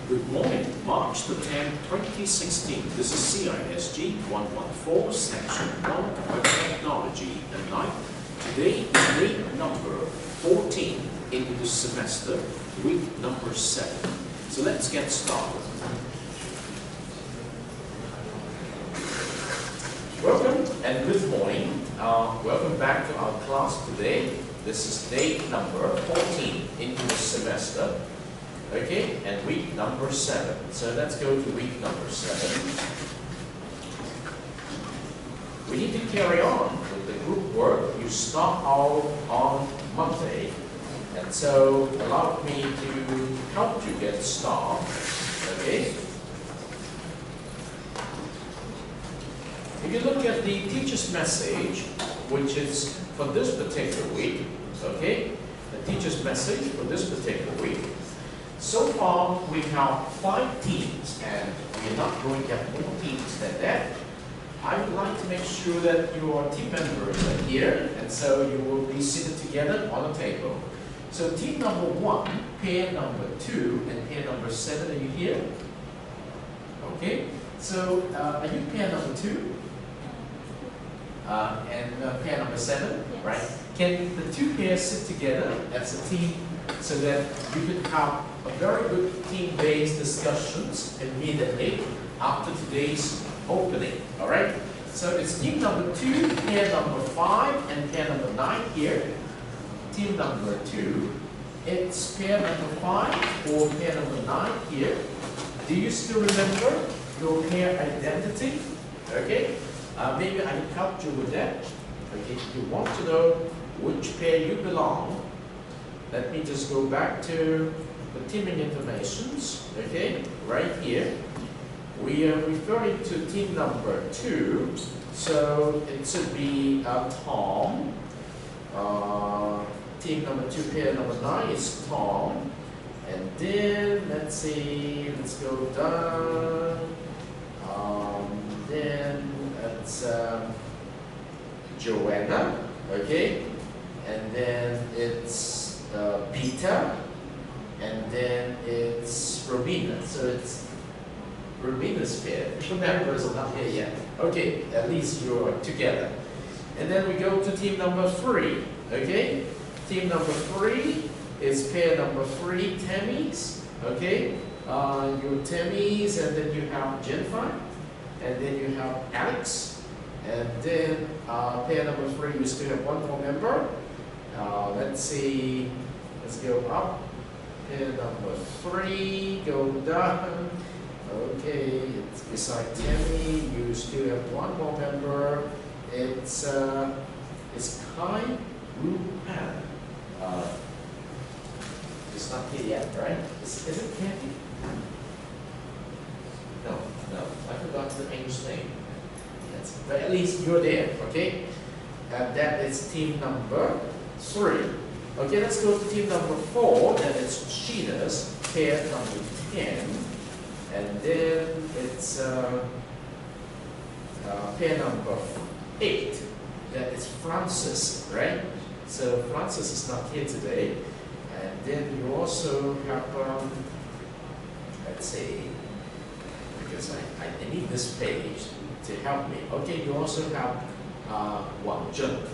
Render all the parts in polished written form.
Good morning, March the 10th, 2016. This is CISG114, Section 1 of Technology and Life. Today is day number 14 in the semester, week number 7. So let's get started. Welcome and good morning. Welcome back to our class today. This is day number 14 into the semester. Okay, and week number 7. So let's go to week number 7. We need to carry on with the group work. You start out on Monday, and so allow me to help you get started. Okay. If you look at the teacher's message, which is for this particular week, okay, the teacher's message for this particular week. So far, we have 5 teams, and we're not going to have more teams than that. I would like to make sure that your team members are here, and so you will be seated together on a table. So team number 1, pair number 2, and pair number 7, are you here? Okay, so are you pair number 2? And pair number 7, yes. Right? Can the 2 pairs sit together as a team so that you can have a very good team-based discussions immediately after today's opening? All right? So it's team number 2, pair number 5, and pair number 9 here. Team number 2, it's pair number 5 or pair number 9 here. Do you still remember your pair identity? Okay? Maybe I can help you with that. Okay, if you want to know which pair you belong, let me just go back to the teaming informations. Okay, right here. We are referring to team number 2, so it should be Tom. Team number 2, pair number 9 is Tom. And then, let's see, let's go down. Then it's Joanna, okay, and then it's Peter, and then it's Robina. So it's Robina's pair. The members are not here yet. Okay, at least you're together. And then we go to team number 3. Okay, team number 3 is pair number 3, Tammy's. Okay, your Tammy's, and then you have Jennifer. And then you have Alex, and then pair number 3, we still have one more member. Let's see, let's go up. Pair number 3, go down. Okay, it's beside Tammy. You still have one more member. It's Kai Ru Pan. It's not here yet, right? Is it Kathy? No, I forgot the English name. But at least you're there, okay? And that is team number 3. Okay, let's go to team number 4. That is Sheena's pair number 10. And then it's pair number 8. That is Francis, right? So Francis is not here today. And then you also have, let's see, because I need this page to help me. Okay, you also have Wang Zheng.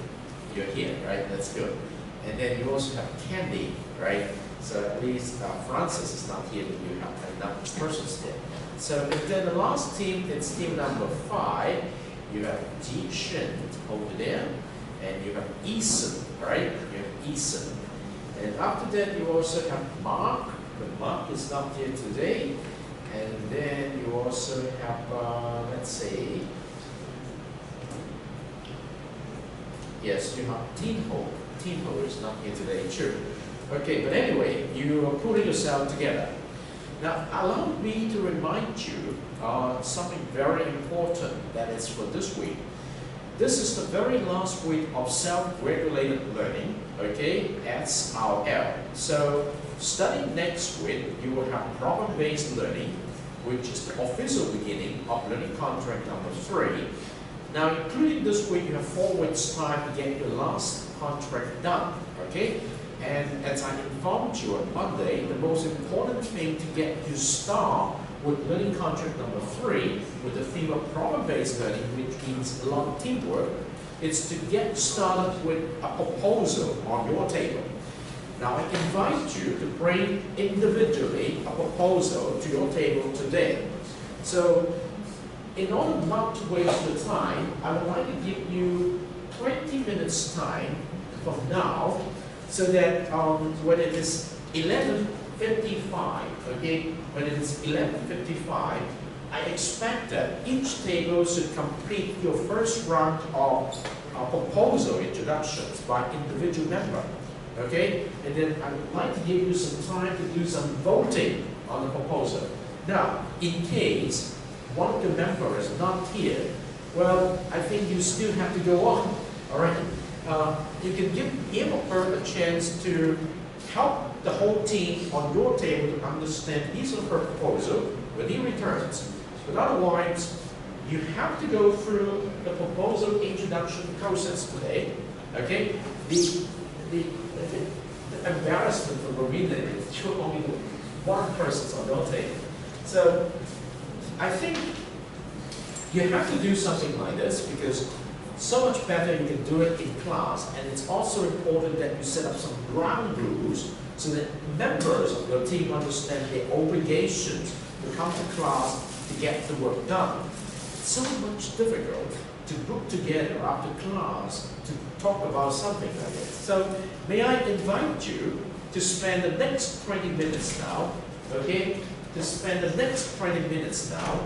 You're here, right? That's good. And then you also have Candy, right? So at least Francis is not here, but you have enough persons there. So and then the last team, it's team number 5. You have Ji Shen over there, and you have Eason, right? You have Eason. And after that, you also have Mark, but Mark is not here today. And then you also have, let's see, yes, you have Tinho. Tinho is not here today, too. Okay, but anyway, you are putting yourself together. Now, allow me to remind you something very important that is for this week. This is the very last week of self-regulated learning, okay, SRL. So, starting next week, you will have problem-based learning, which is the official beginning of learning contract number 3. Now, including this week, you have 4 weeks time to get your last contract done, okay? And as I informed you on Monday, the most important thing to get you started with learning contract number 3, with the theme of problem-based learning, which means a lot of teamwork, is to get started with a proposal on your table. Now, I invite you to bring individually a proposal to your table today. So, in order not to waste your time, I would like to give you 20 minutes time from now, so that when it is 11:55, okay, when it is 11:55, I expect that each table should complete your first round of proposal introductions by individual member, okay? And then I would like to give you some time to do some voting on the proposal. Now, in case one of the members is not here, well, I think you still have to go on, all right? You can give him or her a chance to help the whole team on your table to understand his or her proposal when he returns. But otherwise, you have to go through the proposal introduction process today. Okay? The embarrassment for Rowena is you're only one person on your table. So I think you have to do something like this because so much better you can do it in class, and it's also important that you set up some ground rules so that members of your team understand their obligations to come to class to get the work done. It's so much difficult to group together after class to talk about something like this. So may I invite you to spend the next 20 minutes now, okay, to spend the next 20 minutes now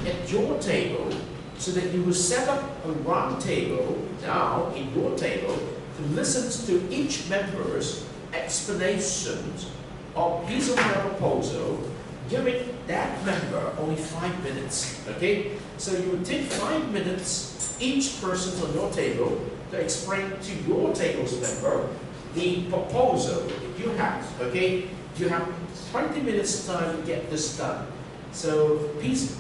at your table, so that you will set up a round table now in your table to listen to each member's explanations of his or her proposal, giving that member only 5 minutes, okay? So you will take 5 minutes, each person on your table, to explain to your table's member the proposal that you have, okay? You have 20 minutes time to get this done. So please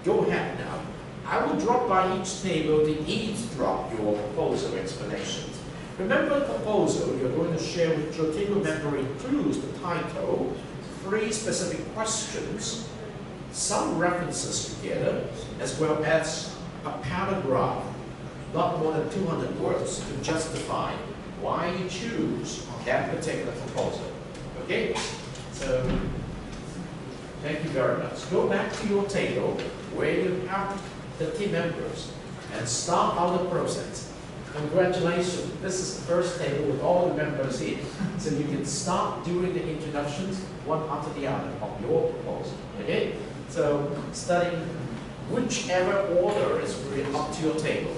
go ahead now. I will drop by each table to eavesdrop your proposal explanations. Remember, the proposal you're going to share with your table member includes the title, 3 specific questions, some references together, as well as a paragraph, not more than 200 words, to justify why you choose that particular proposal. Okay? So, thank you very much. Go back to your table where you have the team members and start out the process. Congratulations, this is the first table with all the members here. So you can start doing the introductions one after the other of your proposal. Okay? So studying whichever order is really up to your table.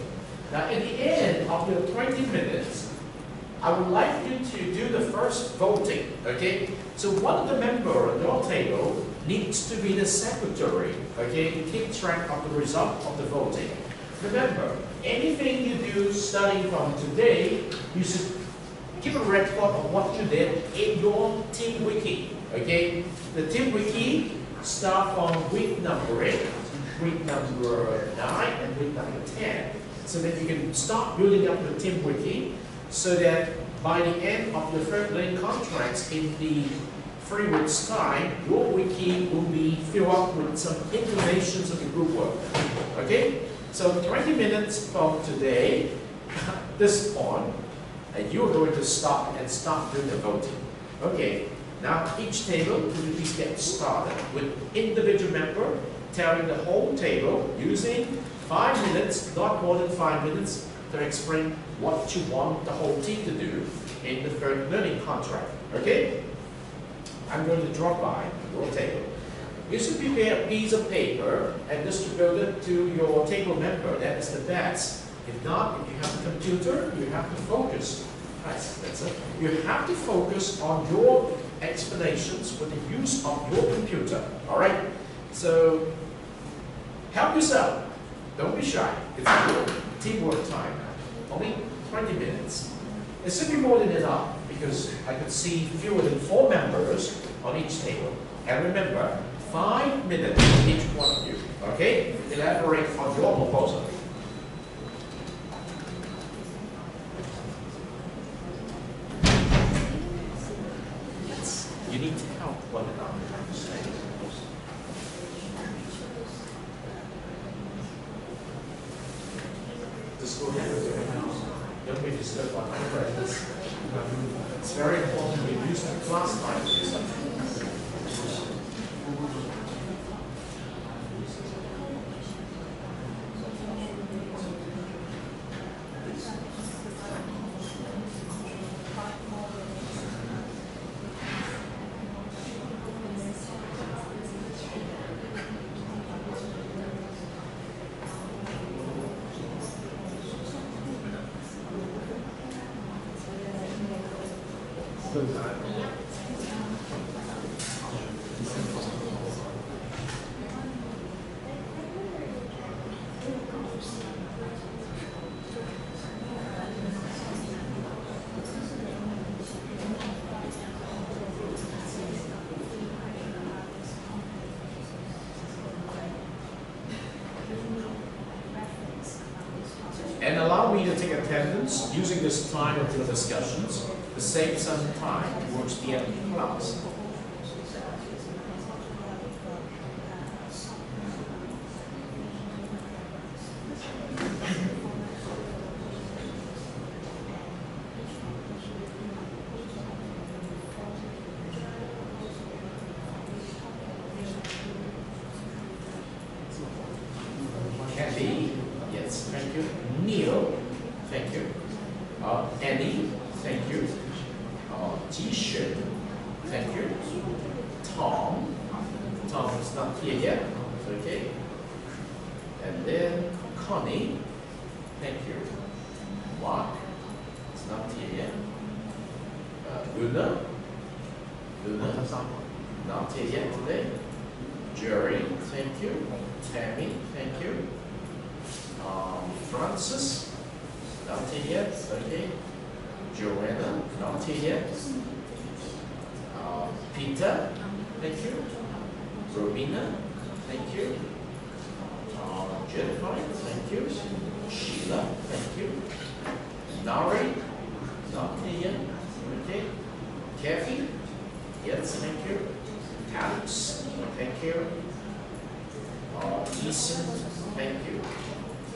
Now at the end of your 20 minutes, I would like you to do the first voting. Okay? So one of the members on your table needs to be the secretary, okay, to keep track of the result of the voting. Remember, anything you do starting from today, you should keep a record of what you did in your team wiki, okay? The team wiki starts from week number 8, week number 9, and week number 10, so that you can start building up the team wiki, so that by the end of your third learning contracts in the 3 weeks' time, your wiki will be filled up with some informations of the group work. Okay? So 20 minutes from today, this on, and you're going to stop and start doing the voting. Okay, now each table, could you please get started with individual member telling the whole table using 5 minutes, not more than 5 minutes, to explain what you want the whole team to do in the third learning contract. Okay? I'm going to drop by your table. You should prepare a piece of paper and distribute it to your table member. That is the best. If not, if you have a computer, you have to focus. That's it. You have to focus on your explanations with the use of your computer. All right? So, help yourself. Don't be shy. It's your teamwork time. Only 20 minutes. It should be more than enough because I could see fewer than 4 members on each table. And remember, 5 minutes each one of you. Okay? Elaborate on your proposal. go ahead. Don't be disturbed by typewriters. It's very important we use the class time to do something. And allow me to take attendance using this time of the discussions to save some time towards the end of the class. Kathy, yes, thank you. Neil, thank you. Annie, thank you. T-shirt, thank you. Tom is not here yet, okay. And then Connie, thank you. Mark, it's not here yet. Luna, not here yet today. Jerry, thank you. Tammy, thank you. Francis, not here yet, okay. Joanna, not here yet. Peter, thank you. Robina, thank you. Jennifer, thank you. Sheila, thank you. Nari, not here yet, okay. Kathy, yes, thank you. Alex, thank you. Ethan, thank you.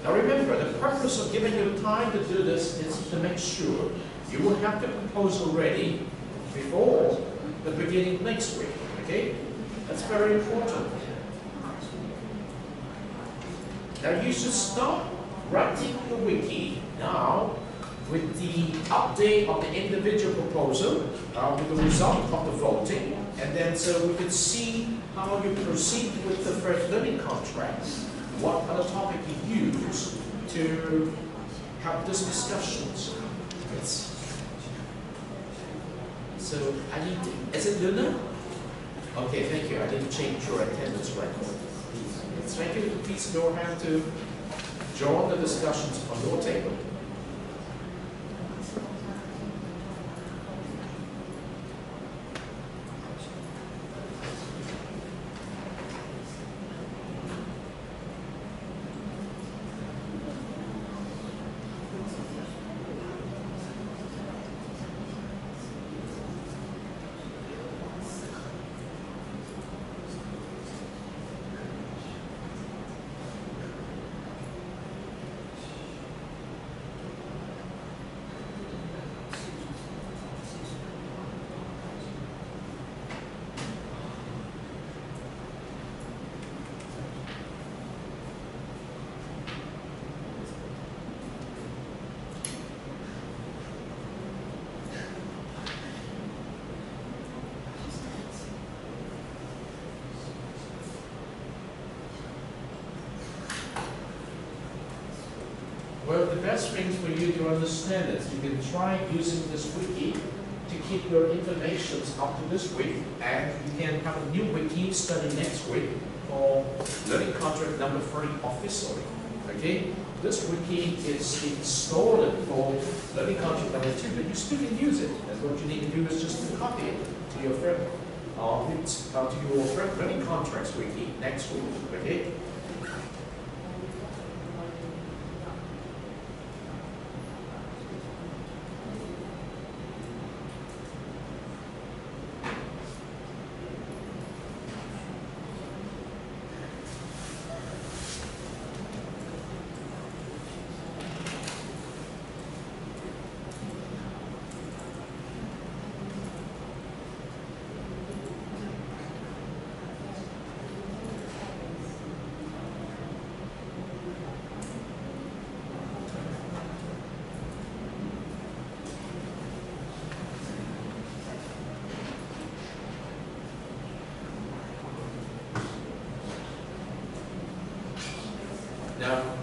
Now remember, the purpose of giving you time to do this is to make sure you will have the proposal ready before the beginning next week, okay? That's very important. Now you should start writing the wiki now with the update of the individual proposal, with the result of the voting, and then so we can see how you proceed with the first learning contract. What other topic you use to have these discussions. So I need to, is it Luna? Okay, thank you. I didn't change your attendance record. Thank you. Please go ahead to join the discussions on your table. Well, the best thing for you to understand is you can try using this wiki to keep your information up to this week, and you can have a new wiki study next week for learning contract number 30 officially. Okay? This wiki is installed for learning contract number 2, but you still can use it. And what you need to do is just to copy it to your friend, to your friend learning contracts wiki next week. Okay?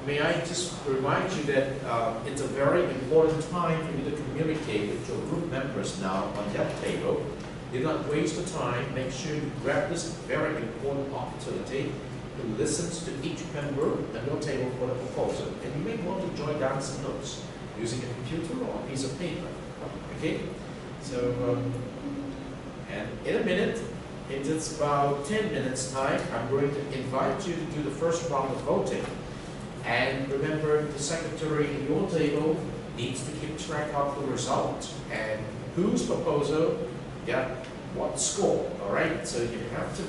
may I just remind you that it's a very important time for you to communicate with your group members now on that table. Do not waste the time. Make sure you grab this very important opportunity to listen to each member on your table for the proposal. And you may want to jot down some notes using a computer or a piece of paper. Okay? So, and in a minute, in just about 10 minutes time, I'm going to invite you to do the first round of voting. And remember, the secretary at your table needs to keep track of the result and whose proposal got what score, all right? So you have to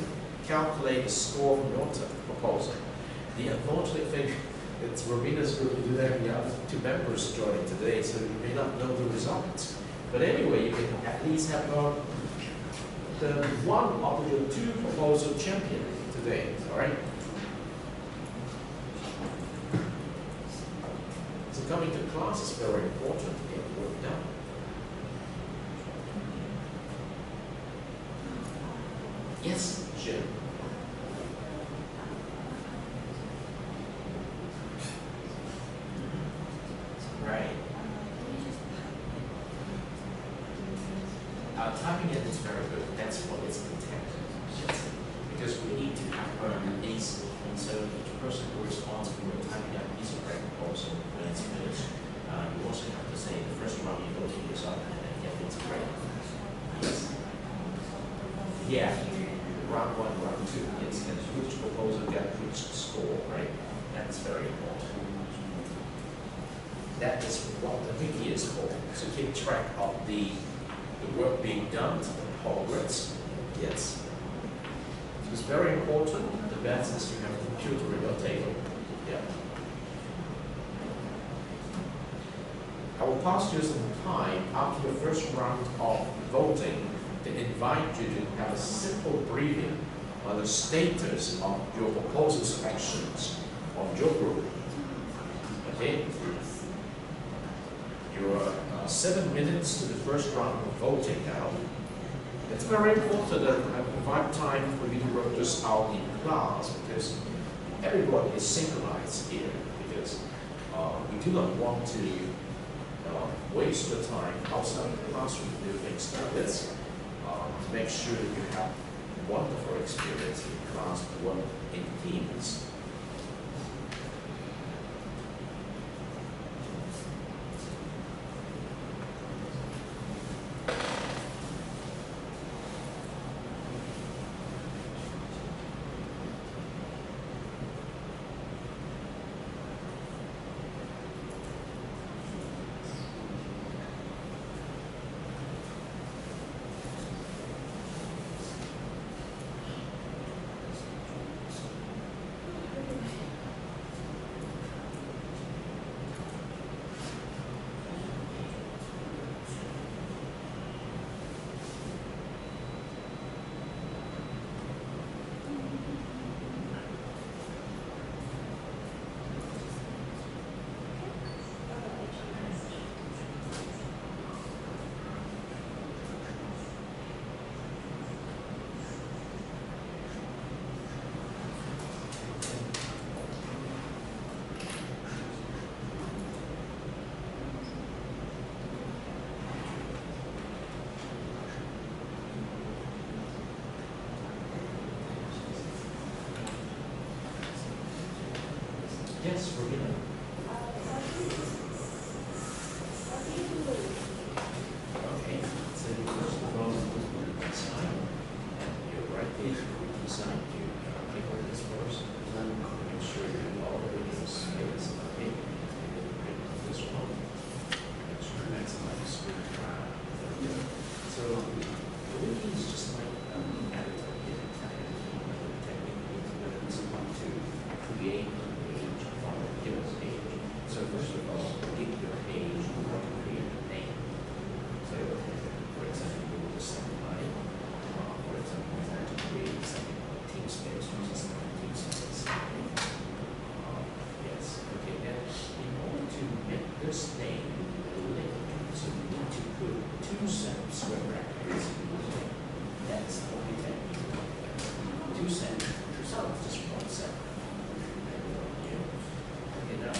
calculate the score from your proposal. The unfortunate thing, it's Rowena's group who do that, we have 2 members joining today, so you may not know the results. But anyway, you can at least have the one of your 2 proposal champion today, all right? So coming to class is very important to get work done. Yes, Jim. Right. Typing it is very good. That's what is intended. Yes. Because we need to have an ace, and so each person who responds when we're typing out is a correct proposal when it's finished. You also have to say the first round you go to this up and then get it's correct. Yes. Yeah. Round 1, round 2. Yes. And which proposal got which score, right? That's very important. That is what the Wiki is for. So keep track of the work being done, the progress. Yes. So it's very important. The best is you have a computer at your table. Yeah. I will pass you some time after the first round of voting to invite you to have a simple briefing on the status of your proposal selections of your group. Okay? You're 7 minutes to the first round of voting now. It's very important that I provide time for you to work this out in class because everybody is synchronized here because we do not want to waste your time outside of the classroom to do things like this. To make sure that you have wonderful experience in class to work in teams. Yes, Rowena. Okay, so you first of all sign, and your right page will be signed. You click on this first, and make sure you do all the reading space. Okay, this one. Make sure that's my screen. So the wiki is just like an editor. Technically, it's one to create. So first of all, pick your page and create a name. So for example, you will just line. For example, I want to create something called team space, which is not team space. Yes, okay, then in order to make this name a link, so you need to put 2 square brackets. That's what we take. 2 cents, so just 1 cent. Okay, now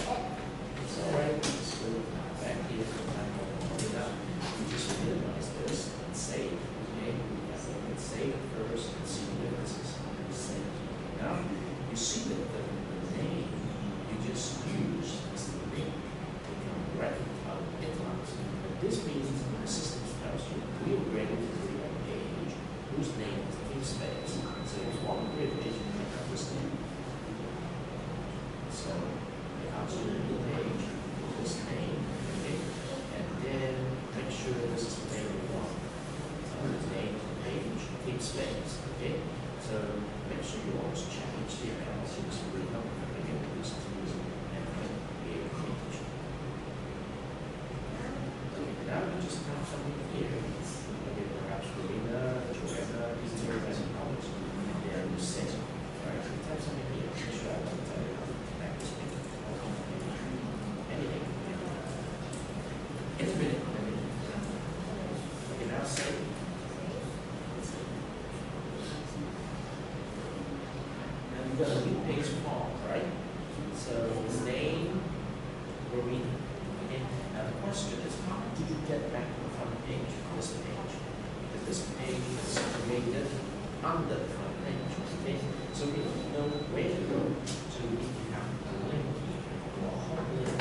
you've got a new page form, right? So name, Rowena. Okay. Now the question is, how did you get back to the front page of this page? Because this page is created under the front page. Okay. So we don't know where to go to if you have a link or a home link.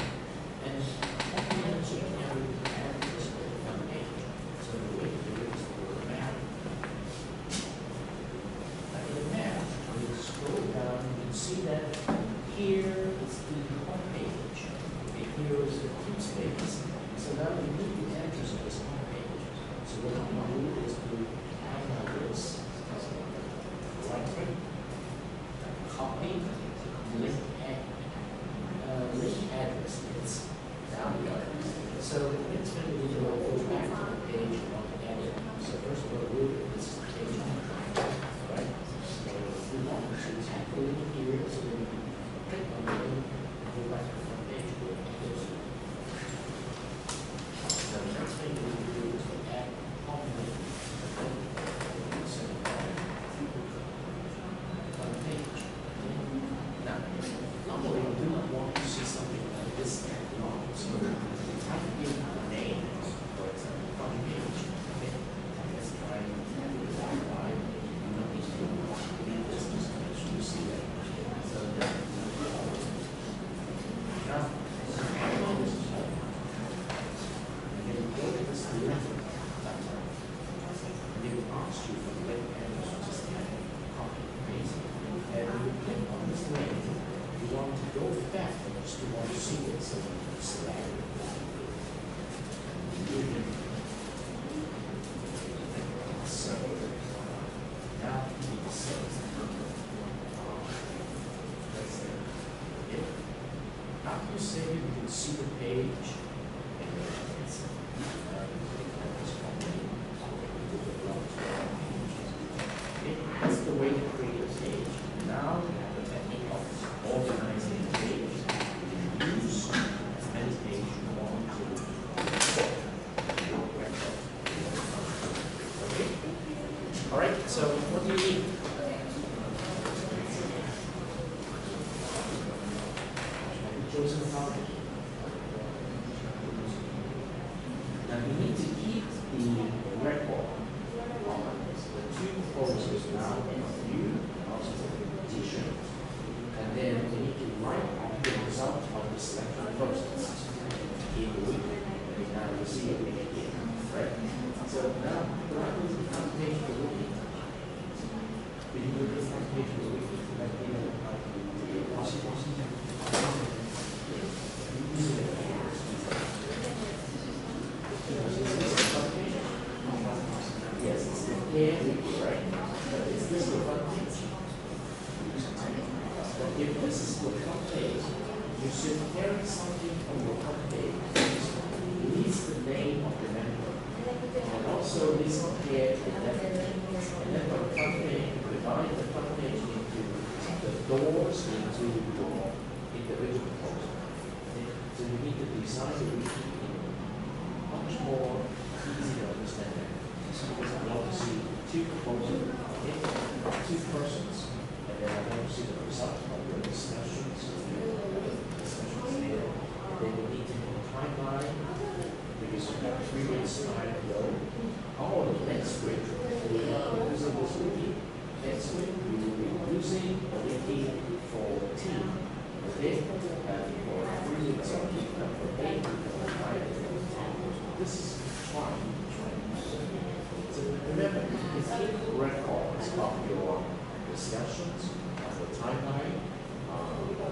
And home links you can add this to the front page. So the way to do it is to go to map. Like in the map, when you scroll down, you can see that here is the home page. Okay, here is the key space. So now we need the address of this home page. So what we do is to highlight this. Right click, copy, link address. It's down here. So it's going to be to go back to the page you want to edit. So first of all, this is the page right? So we want to tap the link here. So then you click on the link and go back to the front page. So the next thing we do is to add home link. Now, normally we do not want to see something like this long. So we try to give a name, for example, front page. Okay, let's try that line. You don't need to leave this just to make sure you see that. So now, again, go to this left button. And it will ask you for the link address, just copy and paste. And when you click on this link, you want to go backwards to want to see it, so you select it. So now you save. That's it. Okay. After you save it, you can see the page. And it's okay. That's the way to create a page. Now we have the technique of organizing the page. You use as many pages you want to import your record. Okay? Alright, so what do you need? Chosen topic. Now you need to keep the record on the two proposals now you also t-shirt. And then you need to write the result of the selection process in the Wiki. And now you see it again, right? So now write the front page of the Wiki. When you go to the front page of the Wiki, like in the yes, it's the Wiki, right? Is this the front page? But if this is the front page, you should carry something from the front page. It needs the name of the member. And also this here the left page. And then for the front page, you divide the front page into the doors into your individual post. So you need to design the Wiki much more easy to understand. Because I want to see two proposals, okay? Two persons, and then I want to see the result of your discussions there. And then we need to do a timeline, because you have 3 weeks time to go. Or the next week, we are using this Wiki. Next week, we will be using the Wiki for the team. Okay? And for 3 weeks, I'll keep them for 8 weeks, for 5 weeks. This is fine. So remember, you keep records of your discussions, of the timeline,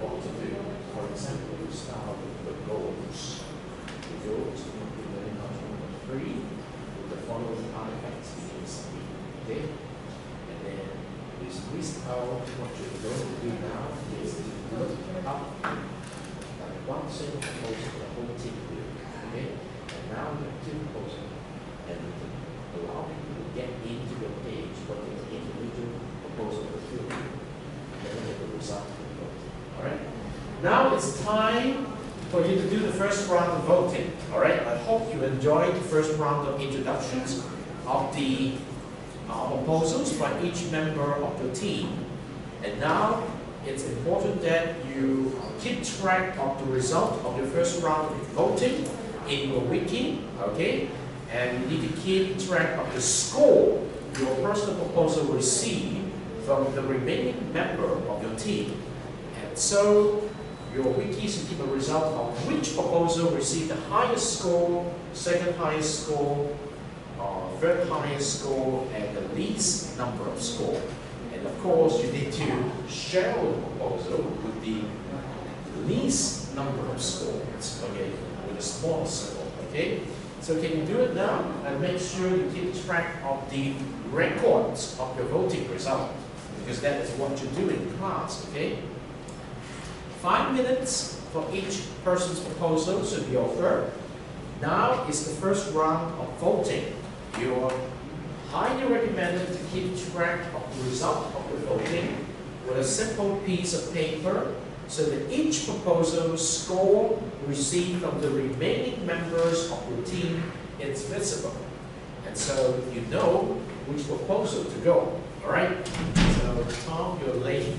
what to do. For example, you start with the goals. The goals will be very much number 3 with the following artifacts begins. Okay? And then this list out what you're going to do now is to look up like one single proposal the whole team do. Okay? And now we have 2 proposals. And allow people to get into your page what the individual proposal will do. And then get the result of the vote. Alright? Now it's time for you to do the first round of voting. Alright? I hope you enjoyed the first round of introductions of the proposals by each member of the team. And now it's important that you keep track of the result of your first round of voting in your wiki, okay? And you need to keep track of the score your personal proposal received from the remaining member of your team. And so your wiki should keep a result of which proposal received the highest score, second highest score, third highest score, and the least number of score. And of course, you need to share the proposal with the least number of scores, okay, with a small circle, okay? So can you do it now? And make sure you keep track of the records of your voting result, because that is what you do in class, okay? 5 minutes for each person's proposal should be offered. Now is the first round of voting. You're highly recommended to keep track of the result of the voting with a simple piece of paper so that each proposal's score received from the remaining members of the team is visible. And so you know which proposal to go, all right? So Tom, you're late,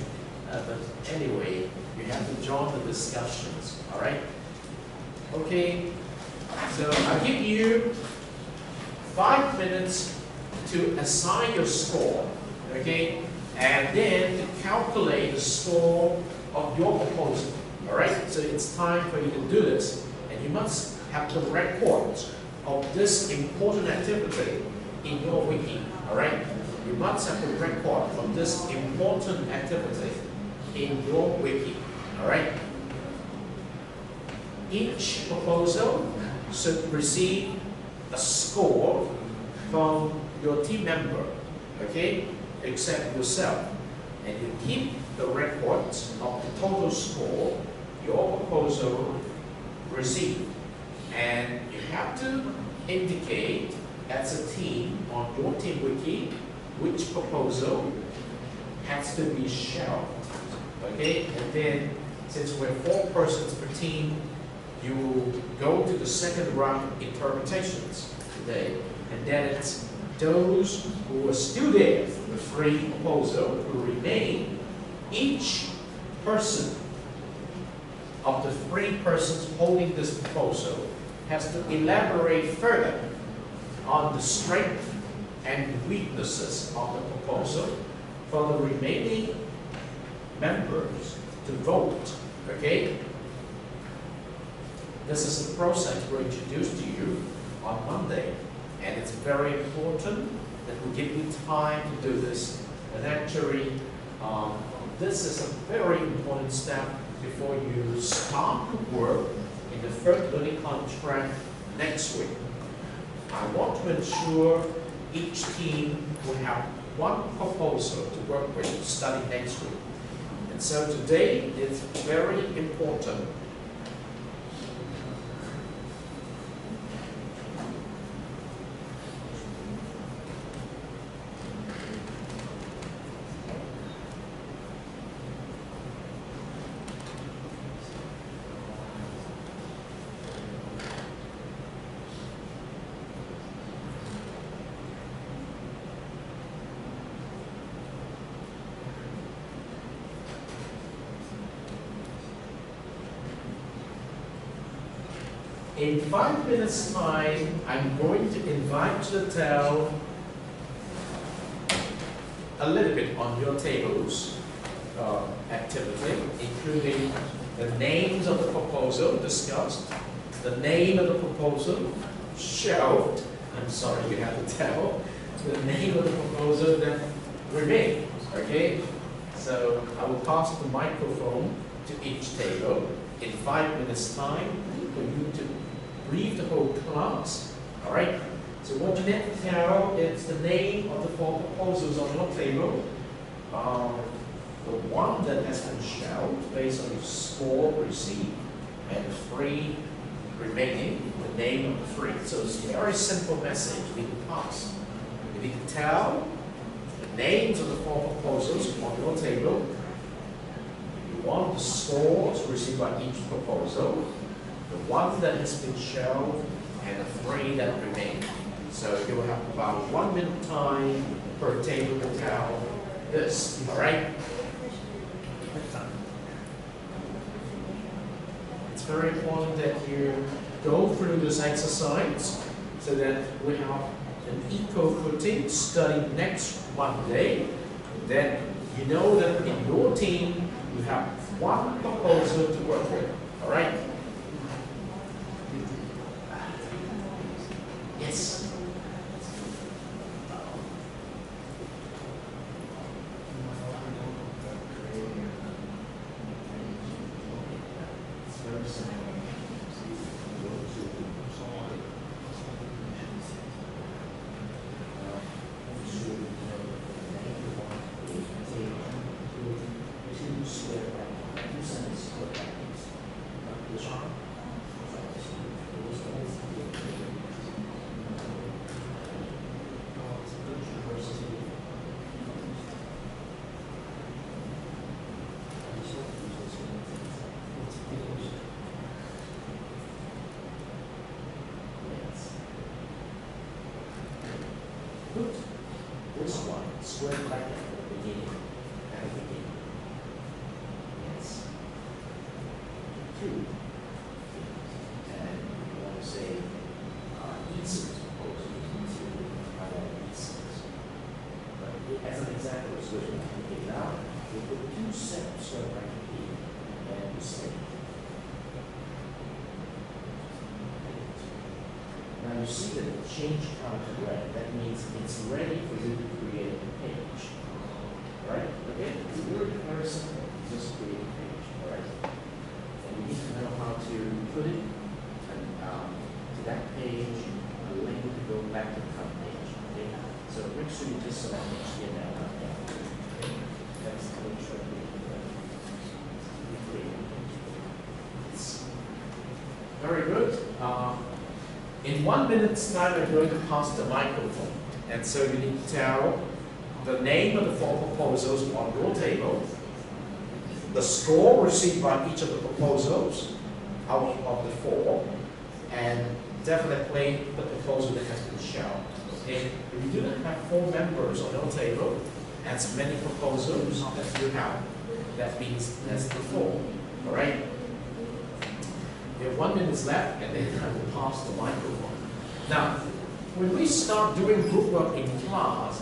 but anyway, you have to join the discussions, all right? Okay, so I'll give you 5 minutes to assign your score, okay? And then to calculate the score of your proposal, all right? So it's time for you to do this. And you must have the records of this important activity in your wiki, all right? You must have the record of this important activity in your wiki, all right? Each proposal should receive a score from your team member, okay, except yourself. And you keep the records of the total score your proposal received. And you have to indicate as a team on your team wiki which proposal has to be shelved, okay? And then, since we're 4 persons per team, you will go to the second round of interpretations today. And then it's those who are still there for the 3 proposal who remain. Each person of the 3 persons holding this proposal has to elaborate further on the strength and weaknesses of the proposal for the remaining members to vote, okay? This is the process we're introduced to you on Monday, and it's very important that we give you time to do this. And actually, this is a very important step before you start work in the third learning contract next week. I want to ensure each team will have 1 proposal to work with starting next week. And so today it's very important. In 5 minutes' time, I'm going to invite you to tell a little bit on your tables activity, including the names of the proposal discussed, the name of the proposal shelved. I'm sorry, you have to tell the name of the proposal that remains. Okay, so I will pass the microphone to each table in 5 minutes' time for you to brief the whole class. All right. So what you need to tell is the name of the 4 proposals on your table. The one that has been shelved based on the score received, and the 3 remaining, the name of the 3. So it's a very simple message we can pass. You need to tell the names of the 4 proposals on your table. You want the scores received by each proposal, the 1 that has been shelved, and the 3 that remain. So you will have about 1 minute time per table to tell this. All right? it's very important that you go through this exercise so that we have an equal footing studying next Monday. Then you know that in your team you have one proposal to work with. All right? Yes. Good. This one, square bracket at the beginning. At the beginning. Yes. 2. And you want to say easels, opposed to highlight easels. But as an example, so we can take it out. We put 2 sets square bracket here, and we say. Now you see that it changed color to red. That means it's ready for you to create a page. Alright? Okay? It's very, very simple. Just create a page. Alright? And you need to know how to put it to that page, a link to go back to the front page. Okay? So make sure you just select HTML up there. Okay? That's the make sure it's very good. In 1 minute's time, I'm going to pass the microphone. And so you need to tell the name of the 4 proposals on your table, the score received by each of the proposals out of the 4, and definitely the proposal that has been shown. Okay? If you do not have 4 members on your table, as many proposals as you have, that means that's the 4. All right? We have 1 minute left, and then I will pass the microphone. Now, when we start doing group work in class,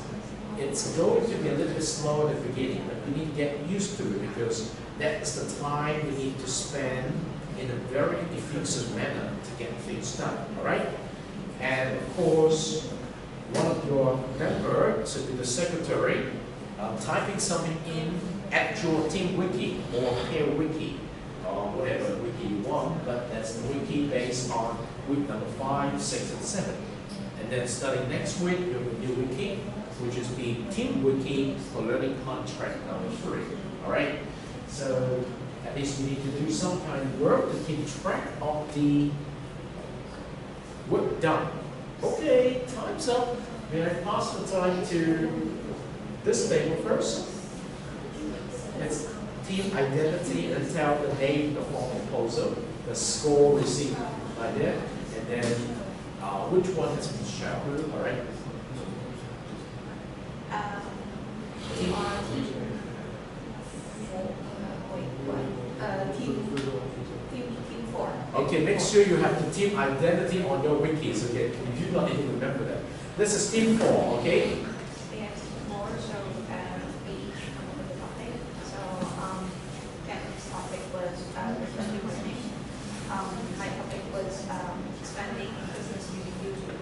it's going to be a little bit slow at the beginning, but we need to get used to it because that's the time we need to spend in a very effusive manner to get things done. All right? And of course, one of your members should be the secretary, typing something in at your team wiki or peer wiki. Or whatever wiki you want, but that's the wiki based on week number 5, 6, and 7. And then starting next week, we have a new wiki, which is the Team Wiki for Learning Contract number 3. All right? So at least you need to do some kind of work to keep track of the work done. Okay, time's up. May I pass the time to this table first? It's team identity and tell the name of the proposal, the score received by them, and then which one has been shown. All right. Team 4. Okay, make sure you have the team identity on your wikis. Okay, if you don't even remember that. This is team 4. Okay. My topic was expanding business using YouTube.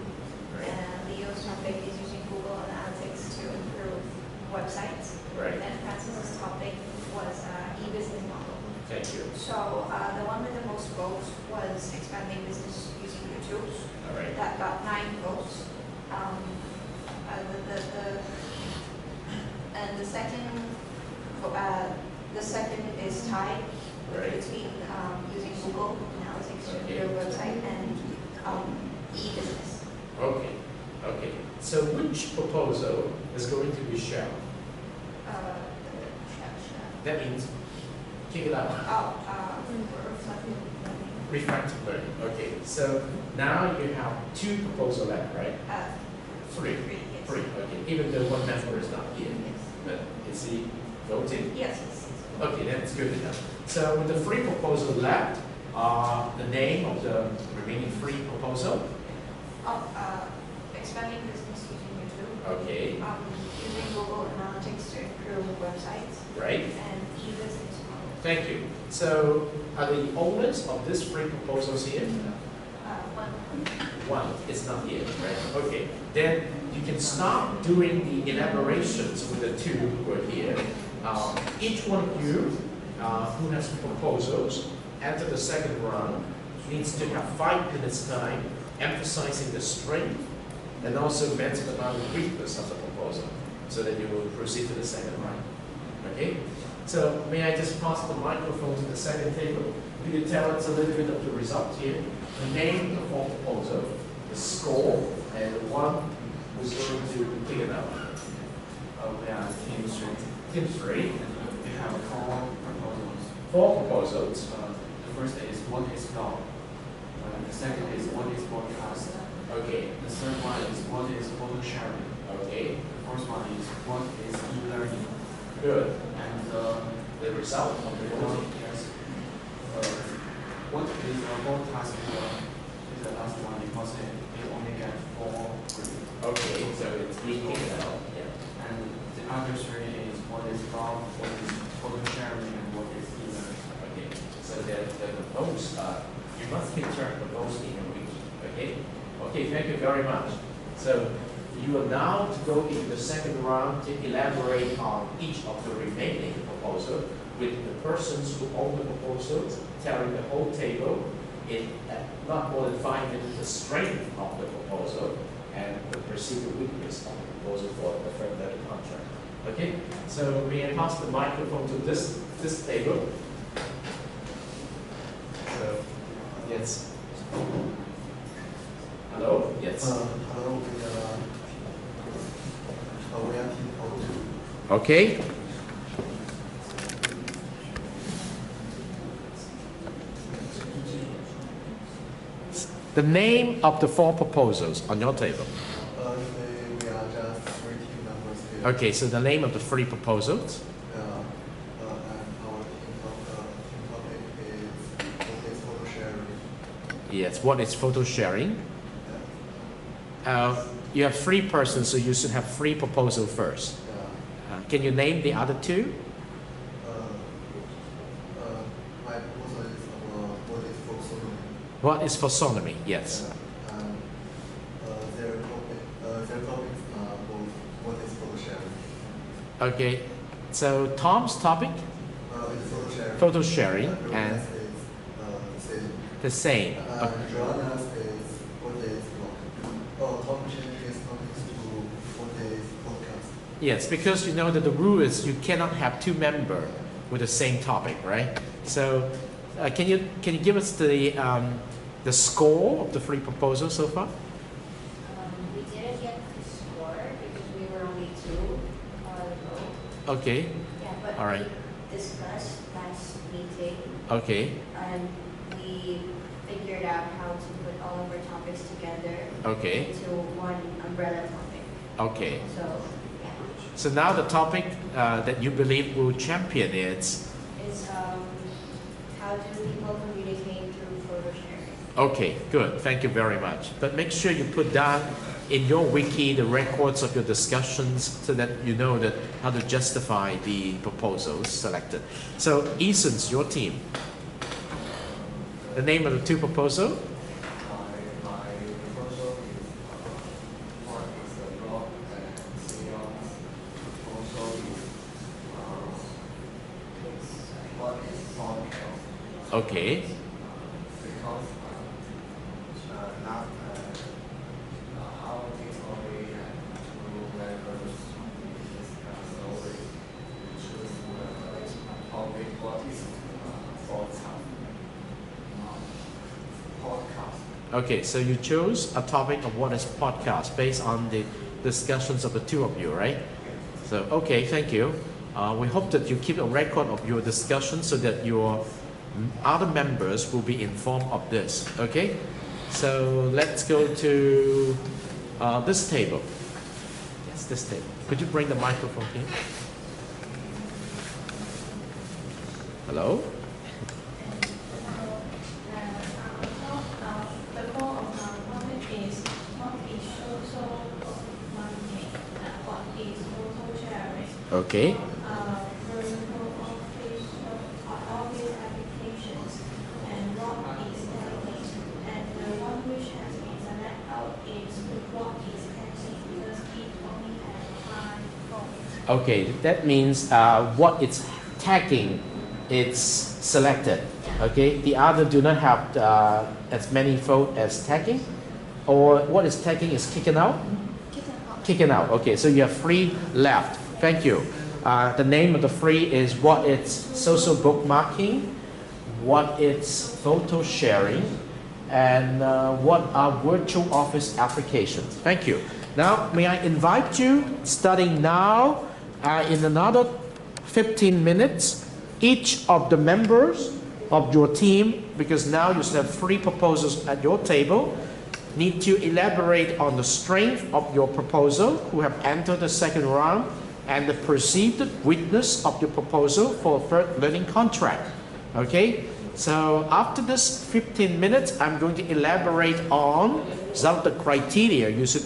Right. And Leo's topic is using Google Analytics to improve websites. Right. And Francis's topic was e-business model. Thank you. So the one with the most votes was expanding business using YouTube. All right. That got 9 votes. And the second is tied. Right. Between using Google Analytics to your website and e-business. Okay. Okay. So which proposal is going to be shown? That means kick it out. Reflective learning. Okay. So now you have 2 proposals left, right? 3. Yes. 3. Okay. Even though one member is not here, Yes. but is he voting? Yes. Okay, that's good enough. So with the 3 proposals left, the name of the remaining free proposal. Expanding business using YouTube. Okay. Using Google Analytics to improve websites. Right. And e-business model. Thank you. So, are the owners of this free proposals here? One. It's not here, right? Okay. Then you can start doing the elaborations with the two who are here. Each one of you who has proposals after the second round needs to have 5 minutes time emphasizing the strength and also mention about the weakness of the proposal so that you will proceed to the second round. Okay? So may I just pass the microphone to the second table? Could you tell us a little bit of the results here? The name of the proposal, the score, and the one who's going to pick it up. We are Team 3. Team 3. We have 4 proposals. 4 proposals. The first is what is blog. The second is what is broadcast. Okay. The third one is what is photo sharing. Okay. The fourth one is what is e-learning. Good. And The result of the voting. yes, what is broadcast is the last one because it only get 4 grades. Okay, so it's being taken out. Yeah. And the other 3 is what is blog, what is photo sharing, and what is e-learning. Okay. So the votes you must keep track of the votes in your wiki. Okay. Okay. Thank you very much. So you are now to go into the second round to elaborate on each of the remaining proposals with the persons who own the proposals telling the whole table in not more than 5 minutes the strength of the proposal and the perceived weakness of the proposal for the firm letter contract. Okay, so may I pass the microphone to this table? So, yes. Hello? Yes. Hello, we are team 2. Okay. The name of the 4 proposals on your table. We are just 3 team members here. Okay, so the name of the 3 proposals. And our team topic is what is photo sharing. Yes, what is photo sharing? You have 3 persons, so you should have 3 proposals first. Can you name the other 2? My proposal is about what is photosonomy. What is photosonomy? Yes. And their topics are both what is photo sharing. Okay, so Tom's topic? It's photo sharing. Photo sharing, And and is the same. Joanna's is what is blog. Tom changes topics to what is podcast. Yes, because you know that the rule is you cannot have 2 members with the same topic, right? So, can you give us the score of the 3 proposals so far? We didn't get the score because we were only 2 ago. Okay. Yeah, but All right. we discussed last meeting Okay. and we figured out how to put all of our topics together Okay. into one umbrella topic. Okay. So, yeah. So now the topic that you believe will champion is. Is how do people communicate through photo sharing? Okay, good. Thank you very much. But make sure you put down in your wiki the records of your discussions so that you know that how to justify the proposals selected. So, Eason's your team. The name of the 2 proposals? My proposal is what is a blog and CISG114 proposal is what is podcast. Okay. Because not how technology and through members discuss, so we choose the topic what is podcast. Okay, so you chose a topic of what is podcast based on the discussions of the 2 of you, right? So, okay, thank you. We hope that you keep a record of your discussion so that your other members will be informed of this, okay? So let's go to this table. Yes, this table. Could you bring the microphone here? Hello? Okay. For all these applications, and what is tagging, and the one which has been selected out is what is tagging because it only has 5 votes. Okay, that means what it's tagging, it's selected. Okay, the other do not have as many votes as tagging, or what is tagging is kicking out. Kicking out. Okay, so you have 3 left. Thank you. The name of the 3 is what it's social bookmarking, what it's photo sharing, and what are virtual office applications. Thank you. Now, may I invite you, starting now, in another 15 minutes, each of the members of your team, because now you have 3 proposals at your table, need to elaborate on the strength of your proposal who have entered the second round and the perceived weakness of your proposal for a third learning contract. Okay, so after this 15 minutes, I'm going to elaborate on some of the criteria you should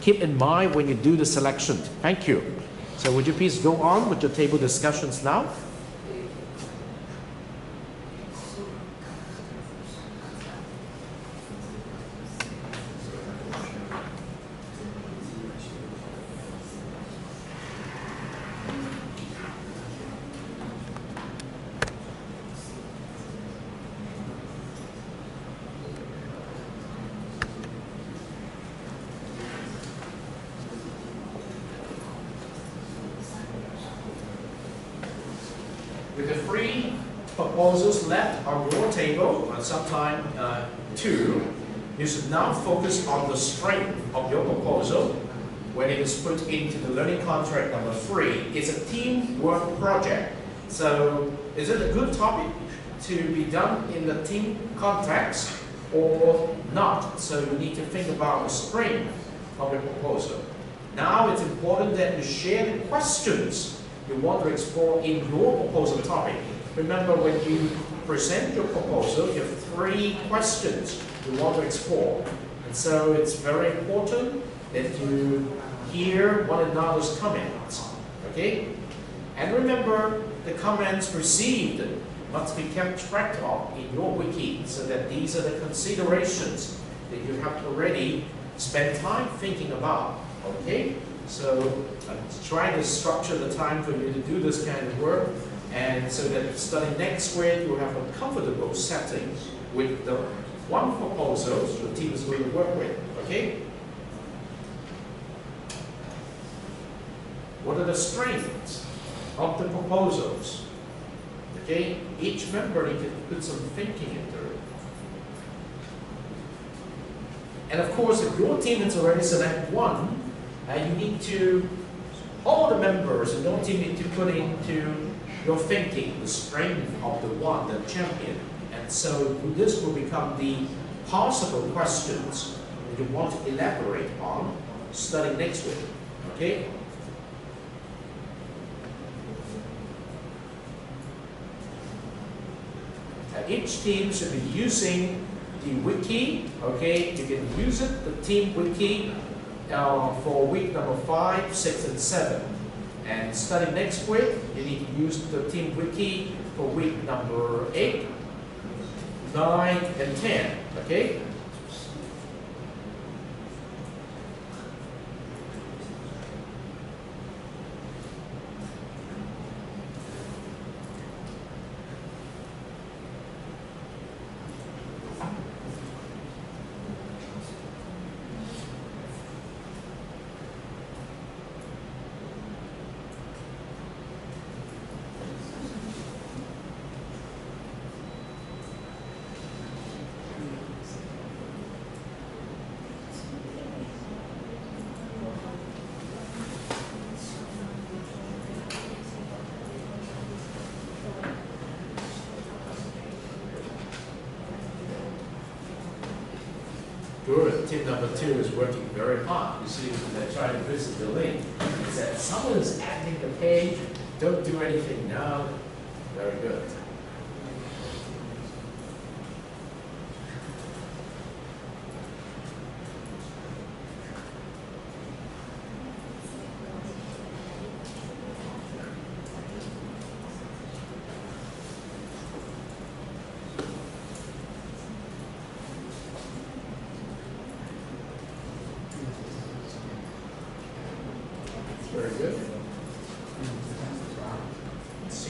keep in mind when you do the selection. Thank you. So would you please go on with your table discussions now? With the 3 proposals left on your table, and sometime 2, you should now focus on the strength of your proposal when it is put into the learning contract number 3. It's a teamwork project. So is it a good topic to be done in the team context or not? So you need to think about the strength of your proposal. Now it's important that you share the questions you want to explore in your proposal topic. Remember, when you present your proposal, you have 3 questions you want to explore. And so it's very important that you hear one another's comments. Okay? And remember, the comments received must be kept track of in your wiki, so that these are the considerations that you have already spent time thinking about. Okay? So I'm trying to structure the time for you to do this kind of work, and so that starting next week you have a comfortable setting with the 1 proposal your team is going to work with. Okay? What are the strengths of the proposals? Okay? Each member needs to put some thinking into it. And of course, if your team has already selected 1, you need to, all the members in your team need to put into your thinking the strength of the 1, the champion. And so this will become the possible questions that you want to elaborate on starting next week. Okay? Each team should be using the wiki. Okay? You can use it, the team wiki, for week number 5, 6, and 7. And starting next week, you need to use the team wiki for week number 8, 9, and 10. Okay? Good. Team number 2 is working very hard. You see, when they try to visit the link, it said someone is adding the page. Don't do anything now. Very good.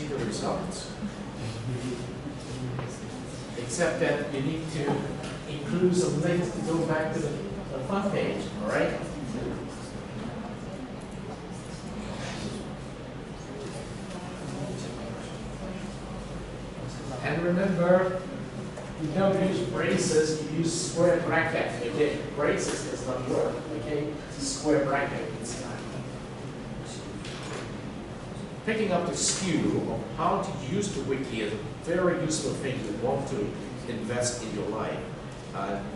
see the results. Except that you need to include some links to go back to the front page, all right? And remember, you don't use braces, you use square bracket. Okay, braces does not work. Okay, square bracket. Picking up the skill of how to use the wiki is a very useful thing you want to invest in your life.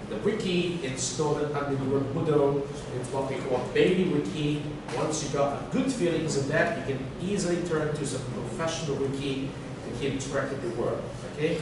The wiki installed under your Moodle, it's what we call baby wiki. Once you got good feelings of that, you can easily turn to some professional wiki to keep track of your work. Okay?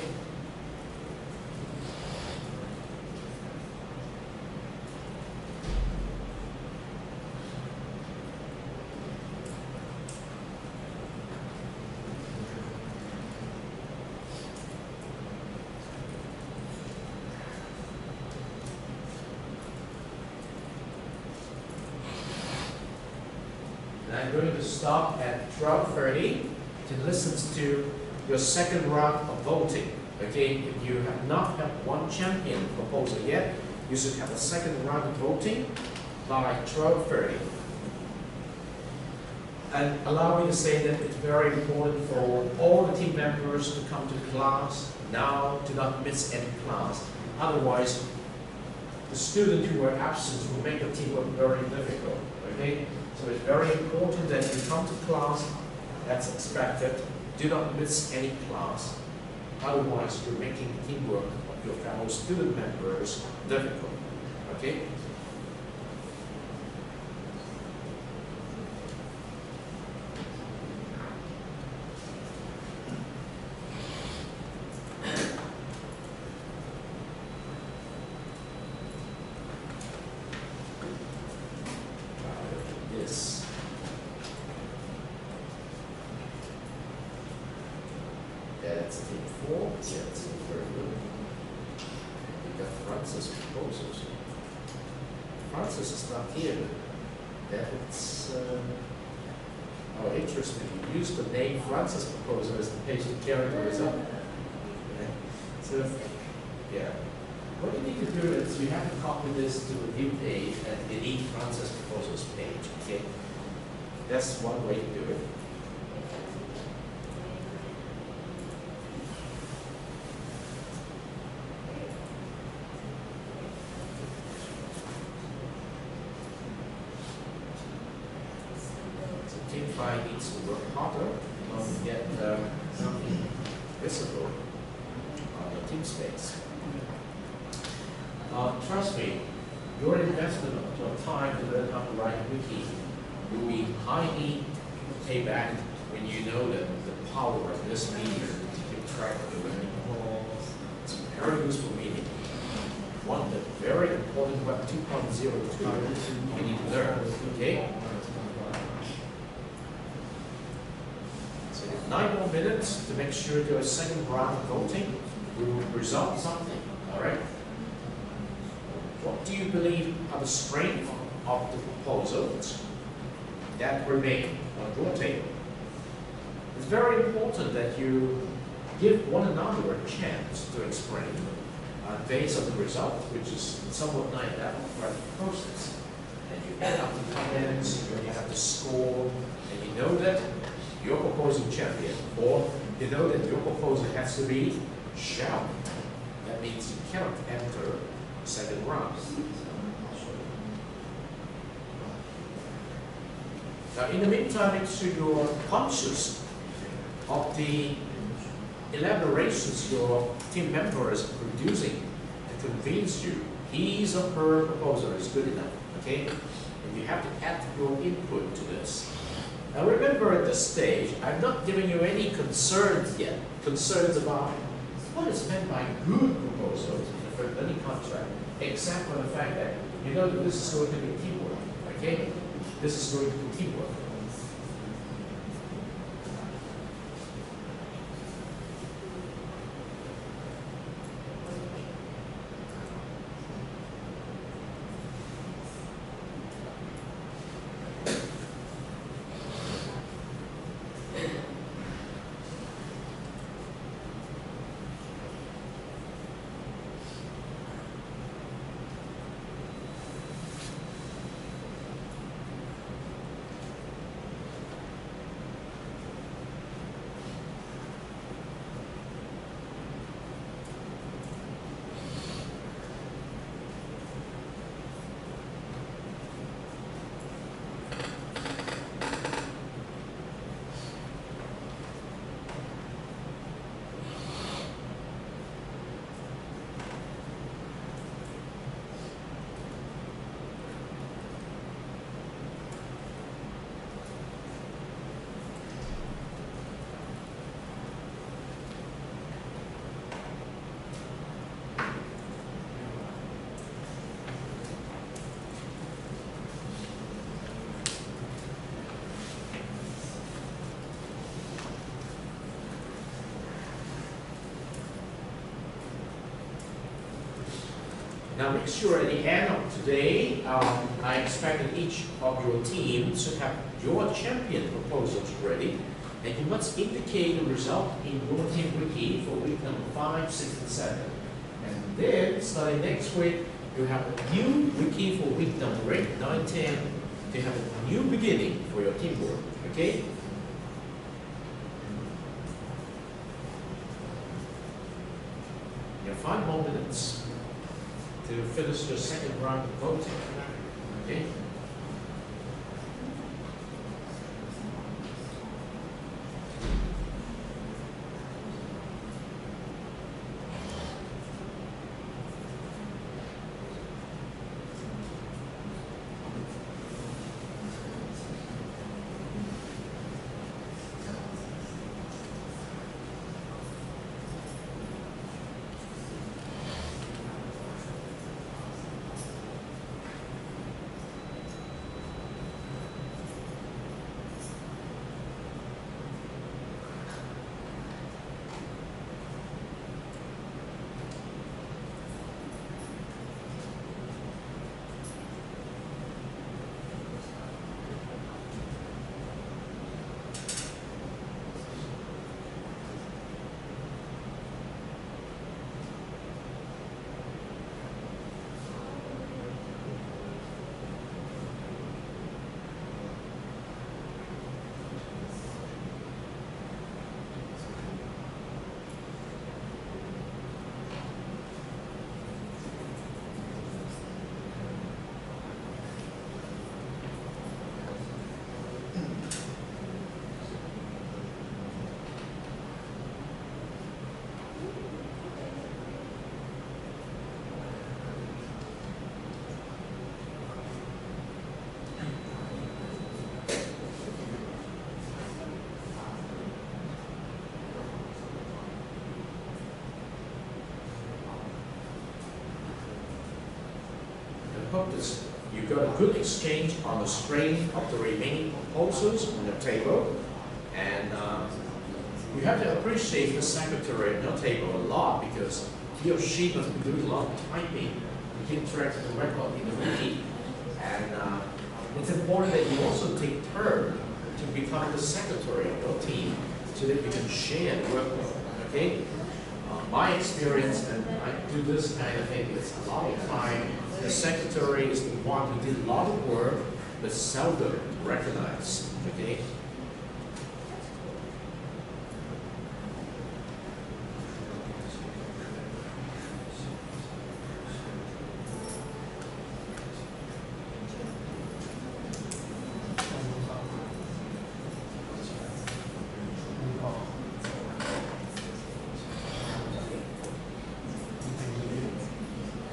I'm going to stop at 12:30 to listen to your second round of voting. Okay, if you have not had one champion proposal yet, you should have a second round of voting by 12:30. And allow me to say that it's very important for all the team members to come to class now, to not miss any class. Otherwise, the student who were absent will make the teamwork very difficult. Okay? So it's very important that you come to class as expected. Do not miss any class. Otherwise, you're making teamwork of your fellow student members difficult. Okay? That's team 4. Yeah, it's very good. We got Francis proposals. Francis is not here. That's oh, interesting. You use the name Francis proposal as the page to carry the result. Okay. So, yeah. What you need to do is you have to copy this to a new page and delete Francis proposals page. Okay. That's one way to do it. Team 5 needs to work harder to get something visible on the team space. Trust me, your investment of time to learn how to write a wiki will be highly payback when you know that the power of this medium to keep track of the learning. It's a very useful medium. One that very important Web 2.0 tool you need to learn. Okay? 9 more minutes to make sure your second round of voting will result in something. All right? What do you believe are the strengths of the proposals that remain on your table? It's very important that you give one another a chance to explain based on the result, which is somewhat like that right process. And you add up the comments, you have the score, and you know that your proposal champion, or you know that your proposal has to be shall. That means you cannot enter the second round. Now, in the meantime, make sure you're conscious of the elaborations your team member is producing to convince you his or her proposal is good enough. Okay? And you have to add your input to this. Now remember at this stage, I'm not giving you any concerns yet. Concerns about what is meant by good proposals in a learning contract, except for the fact that you know that this is going to be teamwork. Okay? This is going to be teamwork. Now make sure at the end of today, I expect that each of your teams to have your champion proposals ready, and you must indicate the result in your team wiki for week number 5, 6, and 7. And then, starting next week, you have a new wiki for week number 8, 9, 10, to have a new beginning for your teamwork, okay? You have 5 more minutes to finish your second round of voting, okay? Hope this, you got a good exchange on the strength of the remaining proposals on the table, and you have to appreciate the secretary at your table a lot, because he or she must be doing a lot of typing to keep track of the record in the wiki, and it's important that you also take turn to become the secretary of your team so that you can share the workload, okay? My experience, and I do this kind of thing, it's a lot of time. The secretary is the one who did a lot of work, but seldom recognized, okay?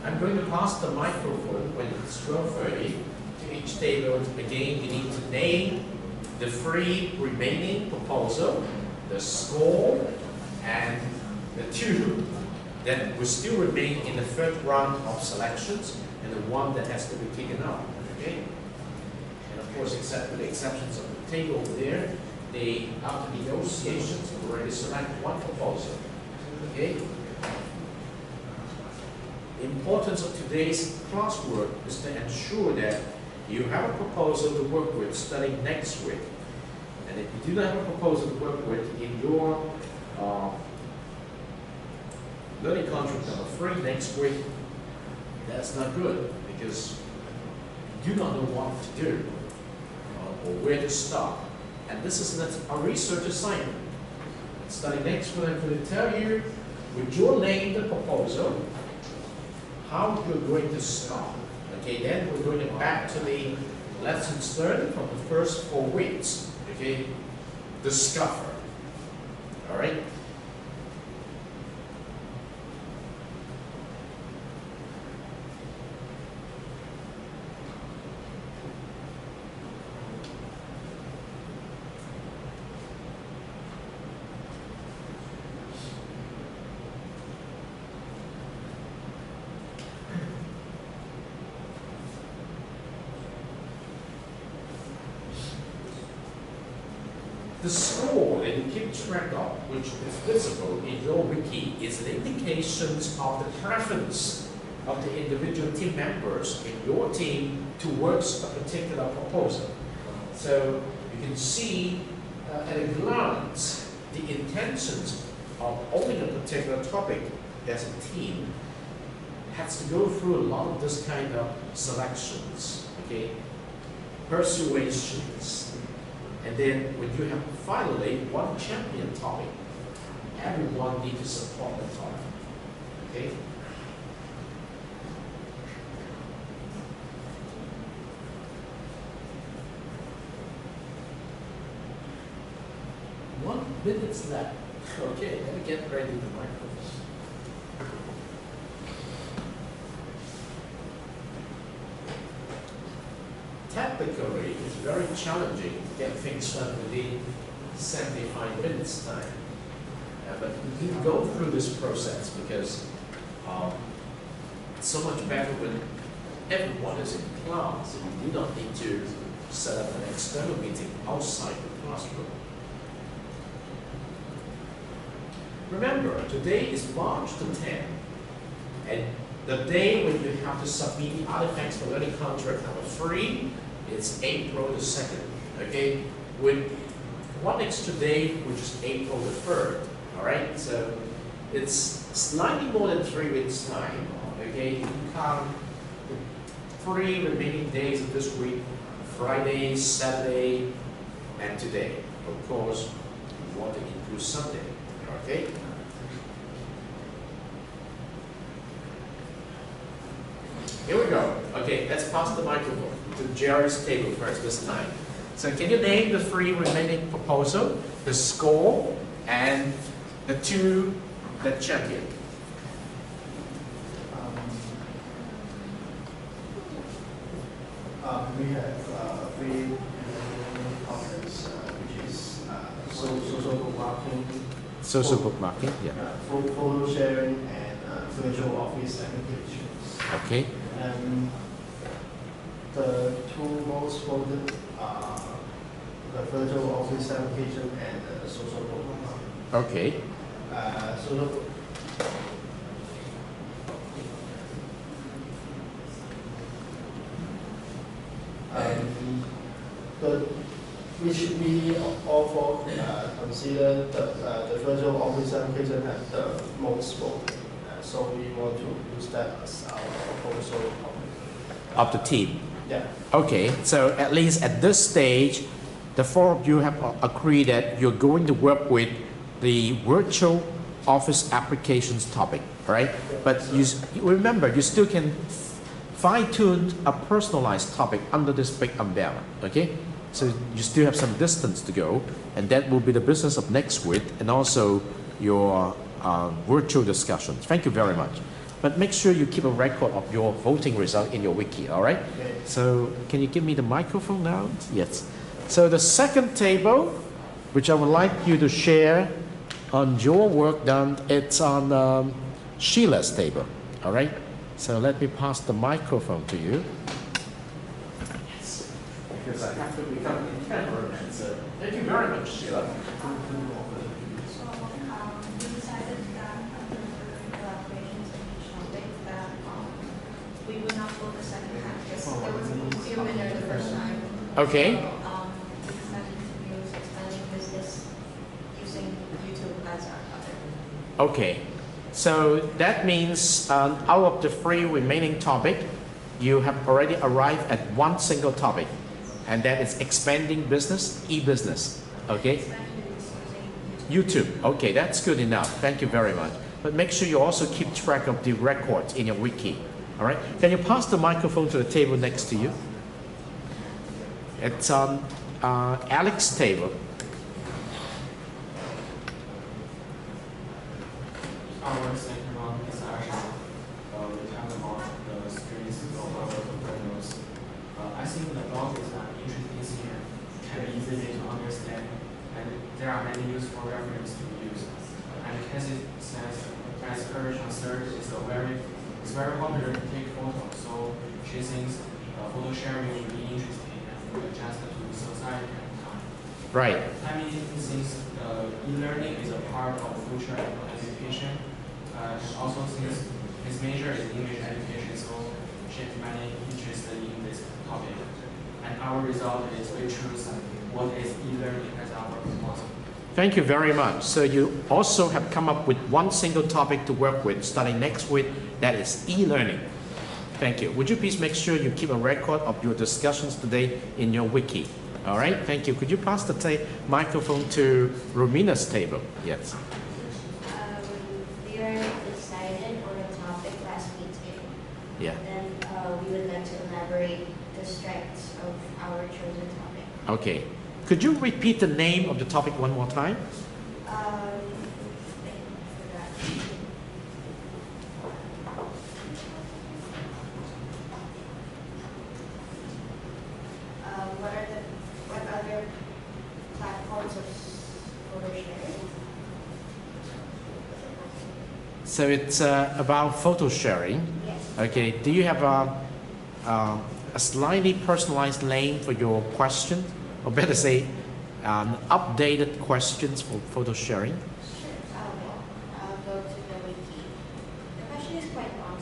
I'm going to pass the microphone when it's 12:30 to each table. Again, you need to name the 3 remaining proposal, the score, and the 2 that will still remain in the 3rd round of selections, and the 1 that has to be taken out. Okay? And of course, except for the exceptions of the table over there, they, after negotiations, already select 1 proposal. Okay? The importance of today's classwork is to ensure that you have a proposal to work with starting next week. And if you do not have a proposal to work with in your learning contract number 3 next week, that's not good, because you do not know what to do or where to start. And this is a research assignment. Starting next week, I'm going to tell you with your name the proposal, how you're going to start. Okay, then we're going to back to the lessons learned from the first 4 weeks. Okay, discover. All right. The score that you keep track of, which is visible in your wiki, is an indication of the preference of the individual team members in your team towards a particular proposal. So you can see at a glance the intentions of owning a particular topic as a team has to go through a lot of this kind of selections, okay, persuasions, and then when you have finally one champion topic, everyone needs to support the topic, okay? One minute left. Okay, let me get ready the microphones. Technically, it's very challenging to get things done within 75 minutes time. But we can go through this process because it's so much better when everyone is in class and you do not need to set up an external meeting outside the classroom. Remember, today is March the 10th, and the day when you have to submit the Artifacts for Learning contract number 3 is April the 2nd, okay? With one extra day, which is April the 3rd, all right? So it's slightly more than 3 weeks' time, okay? You count the 3 remaining days of this week, Friday, Saturday, and today. Of course, you want to include Sunday. Okay. Here we go. Okay, let's pass the microphone to Jerry's table first this time. So can you name the 3 remaining proposals, the score, and the 2 that champion? We have 3 topics, which is social bookmarking, Social bookmarking, yeah. photo sharing, and virtual office applications. Okay. And the 2 most voted are the virtual office application and the social bookmarking. Okay. Social we all consider the virtual office application has the most voted, so we want to use that as our proposal Of the team. Yeah. Okay, so at least at this stage, the 4 of you have agreed that you're going to work with the virtual office applications topic, right? But you remember, you still can fine-tune a personalized topic under this big umbrella, okay? So you still have some distance to go, and that will be the business of next week, and also your virtual discussions. Thank you very much. But make sure you keep a record of your voting result in your wiki, all right? Okay. So can you give me the microphone now? Yes. So the second table, which I would like you to share on your work done, it's on Sheila's table, all right? So let me pass the microphone to you. Yes, because I have to become a cameraman, so thank you very much, Sheila. We decided that under the collaborations and each topic that we would not go the second half because there was a few winners the first time. Okay. So, we decided to use expanding business using YouTube as our other. Okay. So that means out of the 3 remaining topics, you have already arrived at one single topic, and that is expanding business, e-business. Okay. YouTube. Okay, that's good enough. Thank you very much. But make sure you also keep track of the records in your wiki. All right. Can you pass the microphone to the table next to you? It's on Alex's table. Our second one is actually we talk about the strengths of our programmers. I think the blog is an interesting thing, can be easy to understand, and there are many useful references to use. And Cassie says that her search is it's very popular to take photos, so she thinks photo sharing would be interesting and adjust to society and time. Right. I mean, since e-learning is a part of future education, also since his major is English education, so she's mainly interested in this topic. And our result is we choose what is e-learning as our proposal. Thank you very much. So you also have come up with one single topic to work with starting next week, that is e-learning. Thank you. Would you please make sure you keep a record of your discussions today in your wiki? All right, thank you. Could you pass the microphone to Romina's table? Yes. We are decided on a topic last meeting. Yeah. Then we would like to elaborate the strengths of our chosen topic. Okay. Could you repeat the name of the topic one more time? What other platforms of photo sharing? So it's about photo sharing. Yes. Okay. Do you have a slightly personalized name for your question? Or better say, updated questions for photo sharing? Sure. I'll go to the wiki. The question is quite long,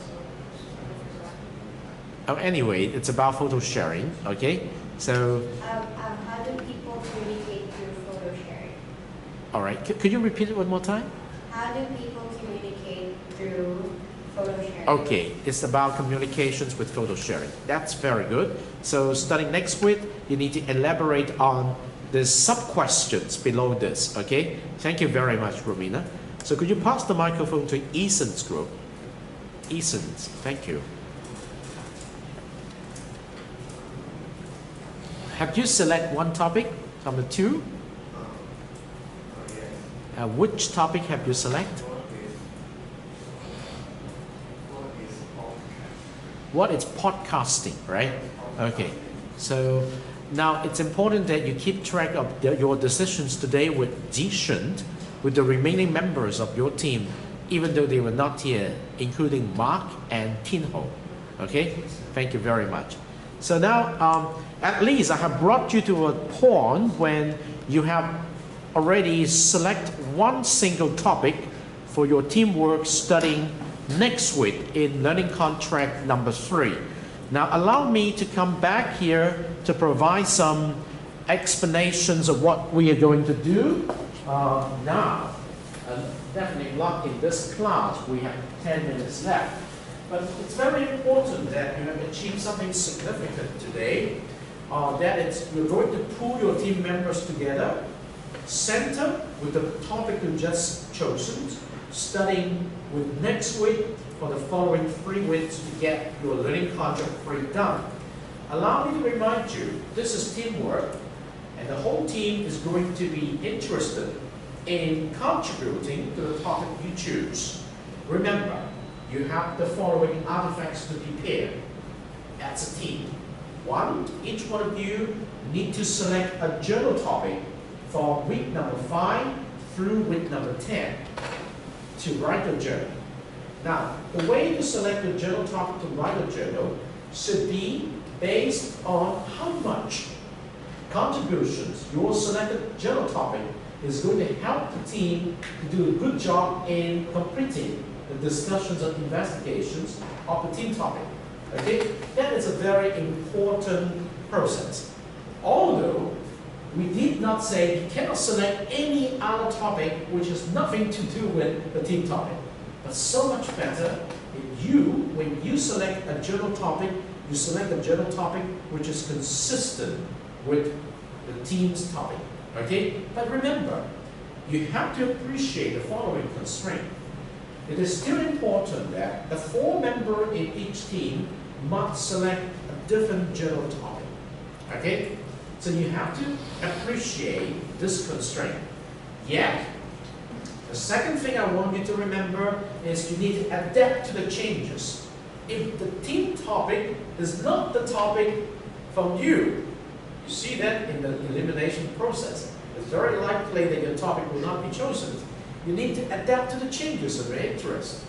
so Anyway, it's about photo sharing. Okay. So, how do people communicate through photo sharing? all right. Could you repeat it one more time? How do people communicate through photo sharing? Okay, it's about communications with photo sharing. That's very good. So starting next week, you need to elaborate on the sub-questions below this, okay? Thank you very much, Romina. So could you pass the microphone to Eason's group? Eason's, thank you. Have you select one topic, number 2? Which topic have you select? What is podcasting, right? Okay, so now it's important that you keep track of your decisions today with Zishun, with the remaining members of your team, even though they were not here, including Mark and Tinho. Okay, thank you very much. So now, at least I have brought you to a point when you have already select one single topic for your teamwork studying next week in learning contract number 3. Now allow me to come back here to provide some explanations of what we are going to do now. Definitely not in this class, we have 10 minutes left. But it's very important that you have achieved something significant today. You're going to pull your team members together, center with the topic you just chosen, studying with next week for the following 3 weeks to get your learning contract 3 done. Allow me to remind you, this is teamwork, and the whole team is going to be interested in contributing to the topic you choose. Remember, you have the following artifacts to prepare as a team. 1, each one of you need to select a journal topic for week number 5 through week number 10 to write a journal. Now, the way to select a journal topic to write a journal should be based on how much contributions your selected journal topic is going to help the team to do a good job in completing the discussions and investigations of the team topic. Okay? That is a very important process. Although we did not say you cannot select any other topic which has nothing to do with the team topic. But so much better if when you select a journal topic, you select a journal topic which is consistent with the team's topic. Okay? But remember, you have to appreciate the following constraint. It is still important that the 4 members in each team must select a different journal topic. Okay? So you have to appreciate this constraint. Yet, the second thing I want you to remember is you need to adapt to the changes. If the team topic is not the topic from you see that in the elimination process. It's very likely that your topic will not be chosen. You need to adapt to the changes of your interest.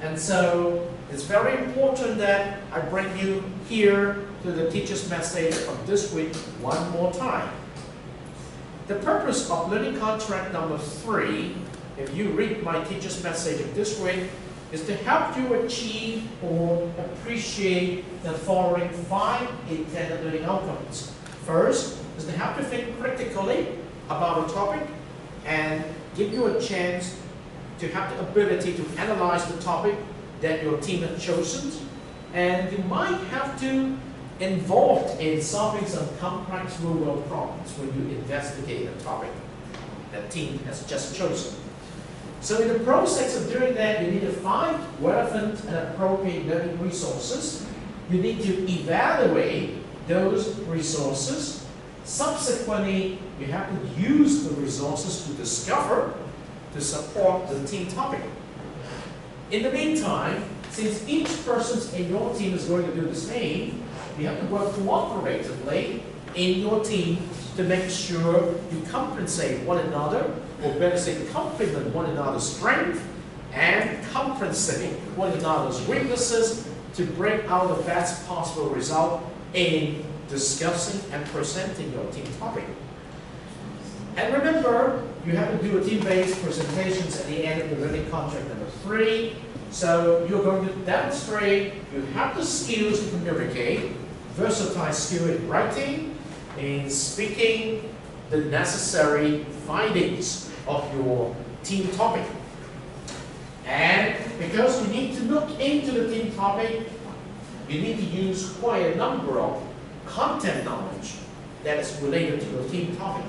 And so it's very important that I bring you here to the teacher's message of this week one more time. The purpose of learning contract number 3, if you read my teacher's message of this week, is to help you achieve or appreciate the following 5 intended learning outcomes. First is to help you think critically about a topic and give you a chance to have the ability to analyze the topic that your team has chosen. And you might have to involved in solving some complex real-world problems when you investigate a topic that team has just chosen. So in the process of doing that, you need to find relevant and appropriate learning resources. You need to evaluate those resources. Subsequently, you have to use the resources to discover, to support the team topic. In the meantime, since each person in your team is going to do the same, you have to work cooperatively in your team to make sure you compensate one another, or better say complement one another's strength and compensate one another's weaknesses to bring out the best possible result in discussing and presenting your team topic. And remember, you have to do a team-based presentations at the end of the learning contract number 3. So you're going to demonstrate you have the skills to communicate, versatile skill in writing, in speaking, the necessary findings of your team topic. And because you need to look into the team topic, you need to use quite a number of content knowledge that is related to your team topic.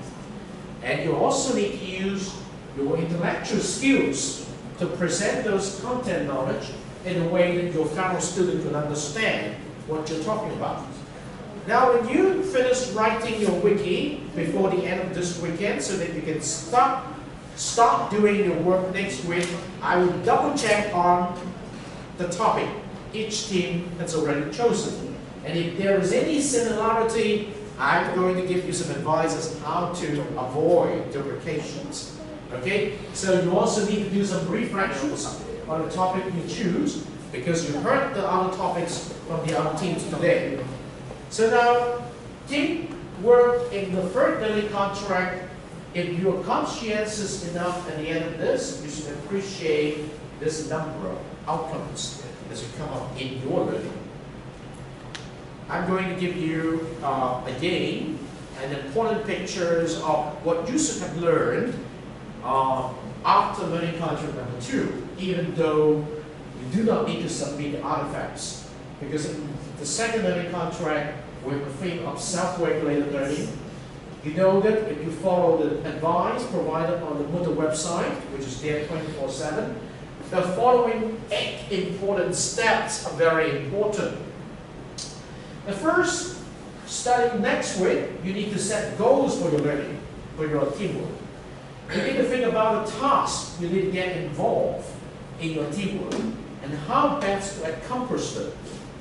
And you also need to use your intellectual skills to present those content knowledge in a way that your fellow student can understand what you're talking about. Now, when you finish writing your wiki before the end of this weekend so that you can start doing your work next week, I will double check on the topic each team has already chosen. And if there is any similarity, I'm going to give you some advice as how to avoid duplications. Okay? So you also need to do some reflections on the topic you choose because you heard the other topics from the other teams today. So now, teamwork in the third learning contract, if you're conscientious enough at the end of this, you should appreciate this number of outcomes as you come up in your learning. I'm going to give you, again, an important pictures of what you should have learned after learning contract number 2, even though you do not need to submit the artifacts. Because in the second learning contract, with the theme of self-regulated learning, you know that if you follow the advice provided on the Moodle website, which is there 24/7, the following 8 important steps are very important. The first, starting next week, you need to set goals for your learning, for your teamwork. You need to think about a task you need to get involved in your teamwork and how best to accomplish it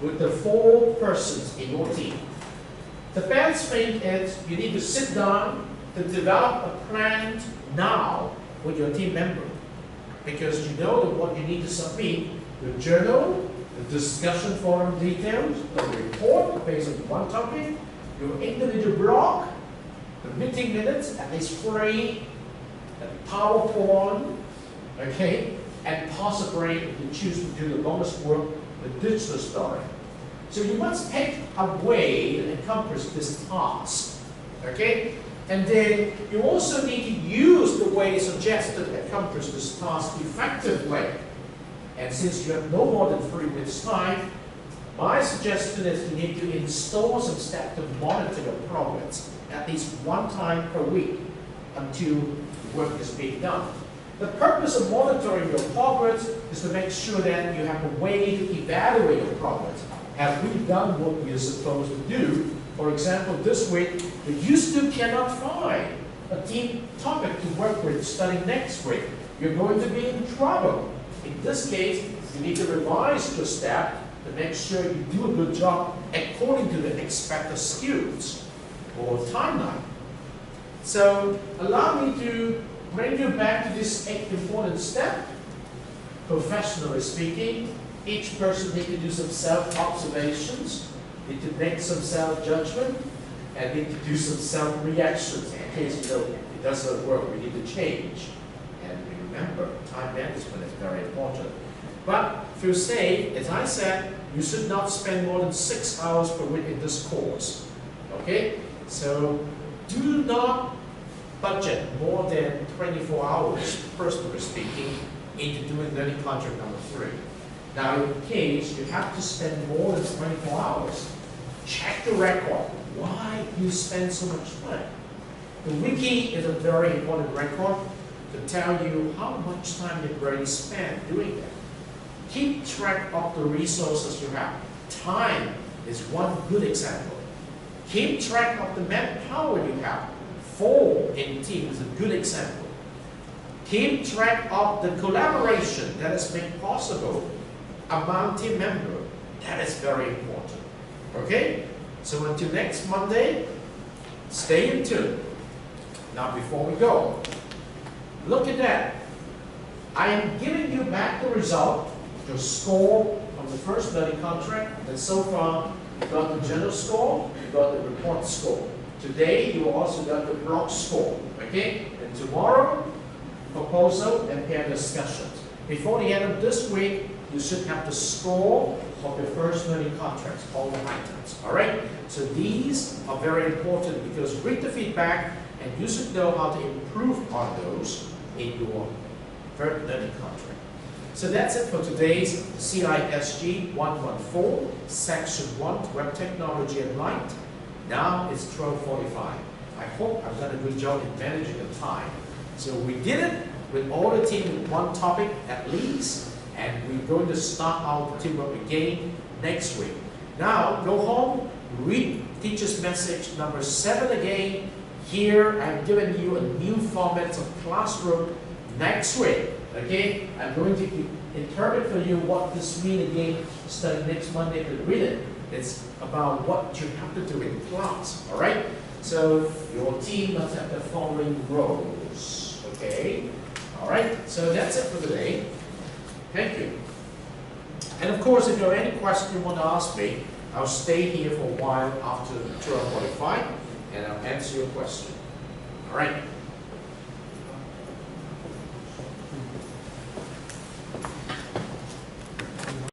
with the 4 persons in your team. The best thing is you need to sit down to develop a plan now with your team member because you know that what you need to submit, the journal, the discussion forum details, the report based on one topic, your individual blog, the meeting minutes, at least 3, the PowerPoint, okay, and possibly if you choose to do the longest work, the digital story. So you must pick a way to accomplish this task, okay? And then you also need to use the way suggested to accomplish this task effectively. And since you have no more than 3 minutes time, my suggestion is you need to install some steps to monitor your progress at least 1 time per week until the work is being done. The purpose of monitoring your progress is to make sure that you have a way to evaluate your progress. Have we done what we are supposed to do? For example, this week, if you still cannot find a team topic to work with starting next week, you're going to be in trouble. In this case, you need to revise your step to make sure you do a good job according to the expected skills or timeline. So allow me to bring you back to this 8th important step. Professionally speaking, each person needs to do some self-observations, need to make some self-judgment, and need to do some self-reactions in case you know it doesn't work, we need to change. And remember, time management is very important. But feel safe, as I said, you should not spend more than 6 hours per week in this course. Okay? So do not budget more than 24 hours, personally speaking, into doing learning contract number 3. Now, in case you have to spend more than 24 hours, check the record. Why you spend so much time? The wiki is a very important record to tell you how much time you've already spent doing that. Keep track of the resources you have. Time is one good example. Keep track of the manpower you have. 4 in team is a good example. Keep track of the collaboration that is made possible among team members. That is very important. Okay? So until next Monday, stay in tune. Now before we go, look at that. I am giving you back the result, your score from the first learning contract, and so far you got the general score, you got the report score. Today you also got the block score, okay? And tomorrow, proposal and pair discussions. Before the end of this week, you should have the score of your first learning contracts, all the items, all right? So these are very important because read the feedback and you should know how to improve on those in your third learning contract. So that's it for today's CISG114, Section 1, Web Technology and Light. Now it's 12:45. I hope I've done a good job in managing the time. So we did it with all the team with one topic at least, and we're going to start our teamwork again next week. Now go home, read teacher's message number 7 again. Here I've given you a new format of classroom next week. Okay, I'm going to interpret for you what this means again starting next Monday to read it. It's about what you have to do in class, all right? So your team must have the following roles, okay? All right, so that's it for today. Thank you. And of course, if you have any question you want to ask me, I'll stay here for a while after 12:45 and I'll answer your question. All right.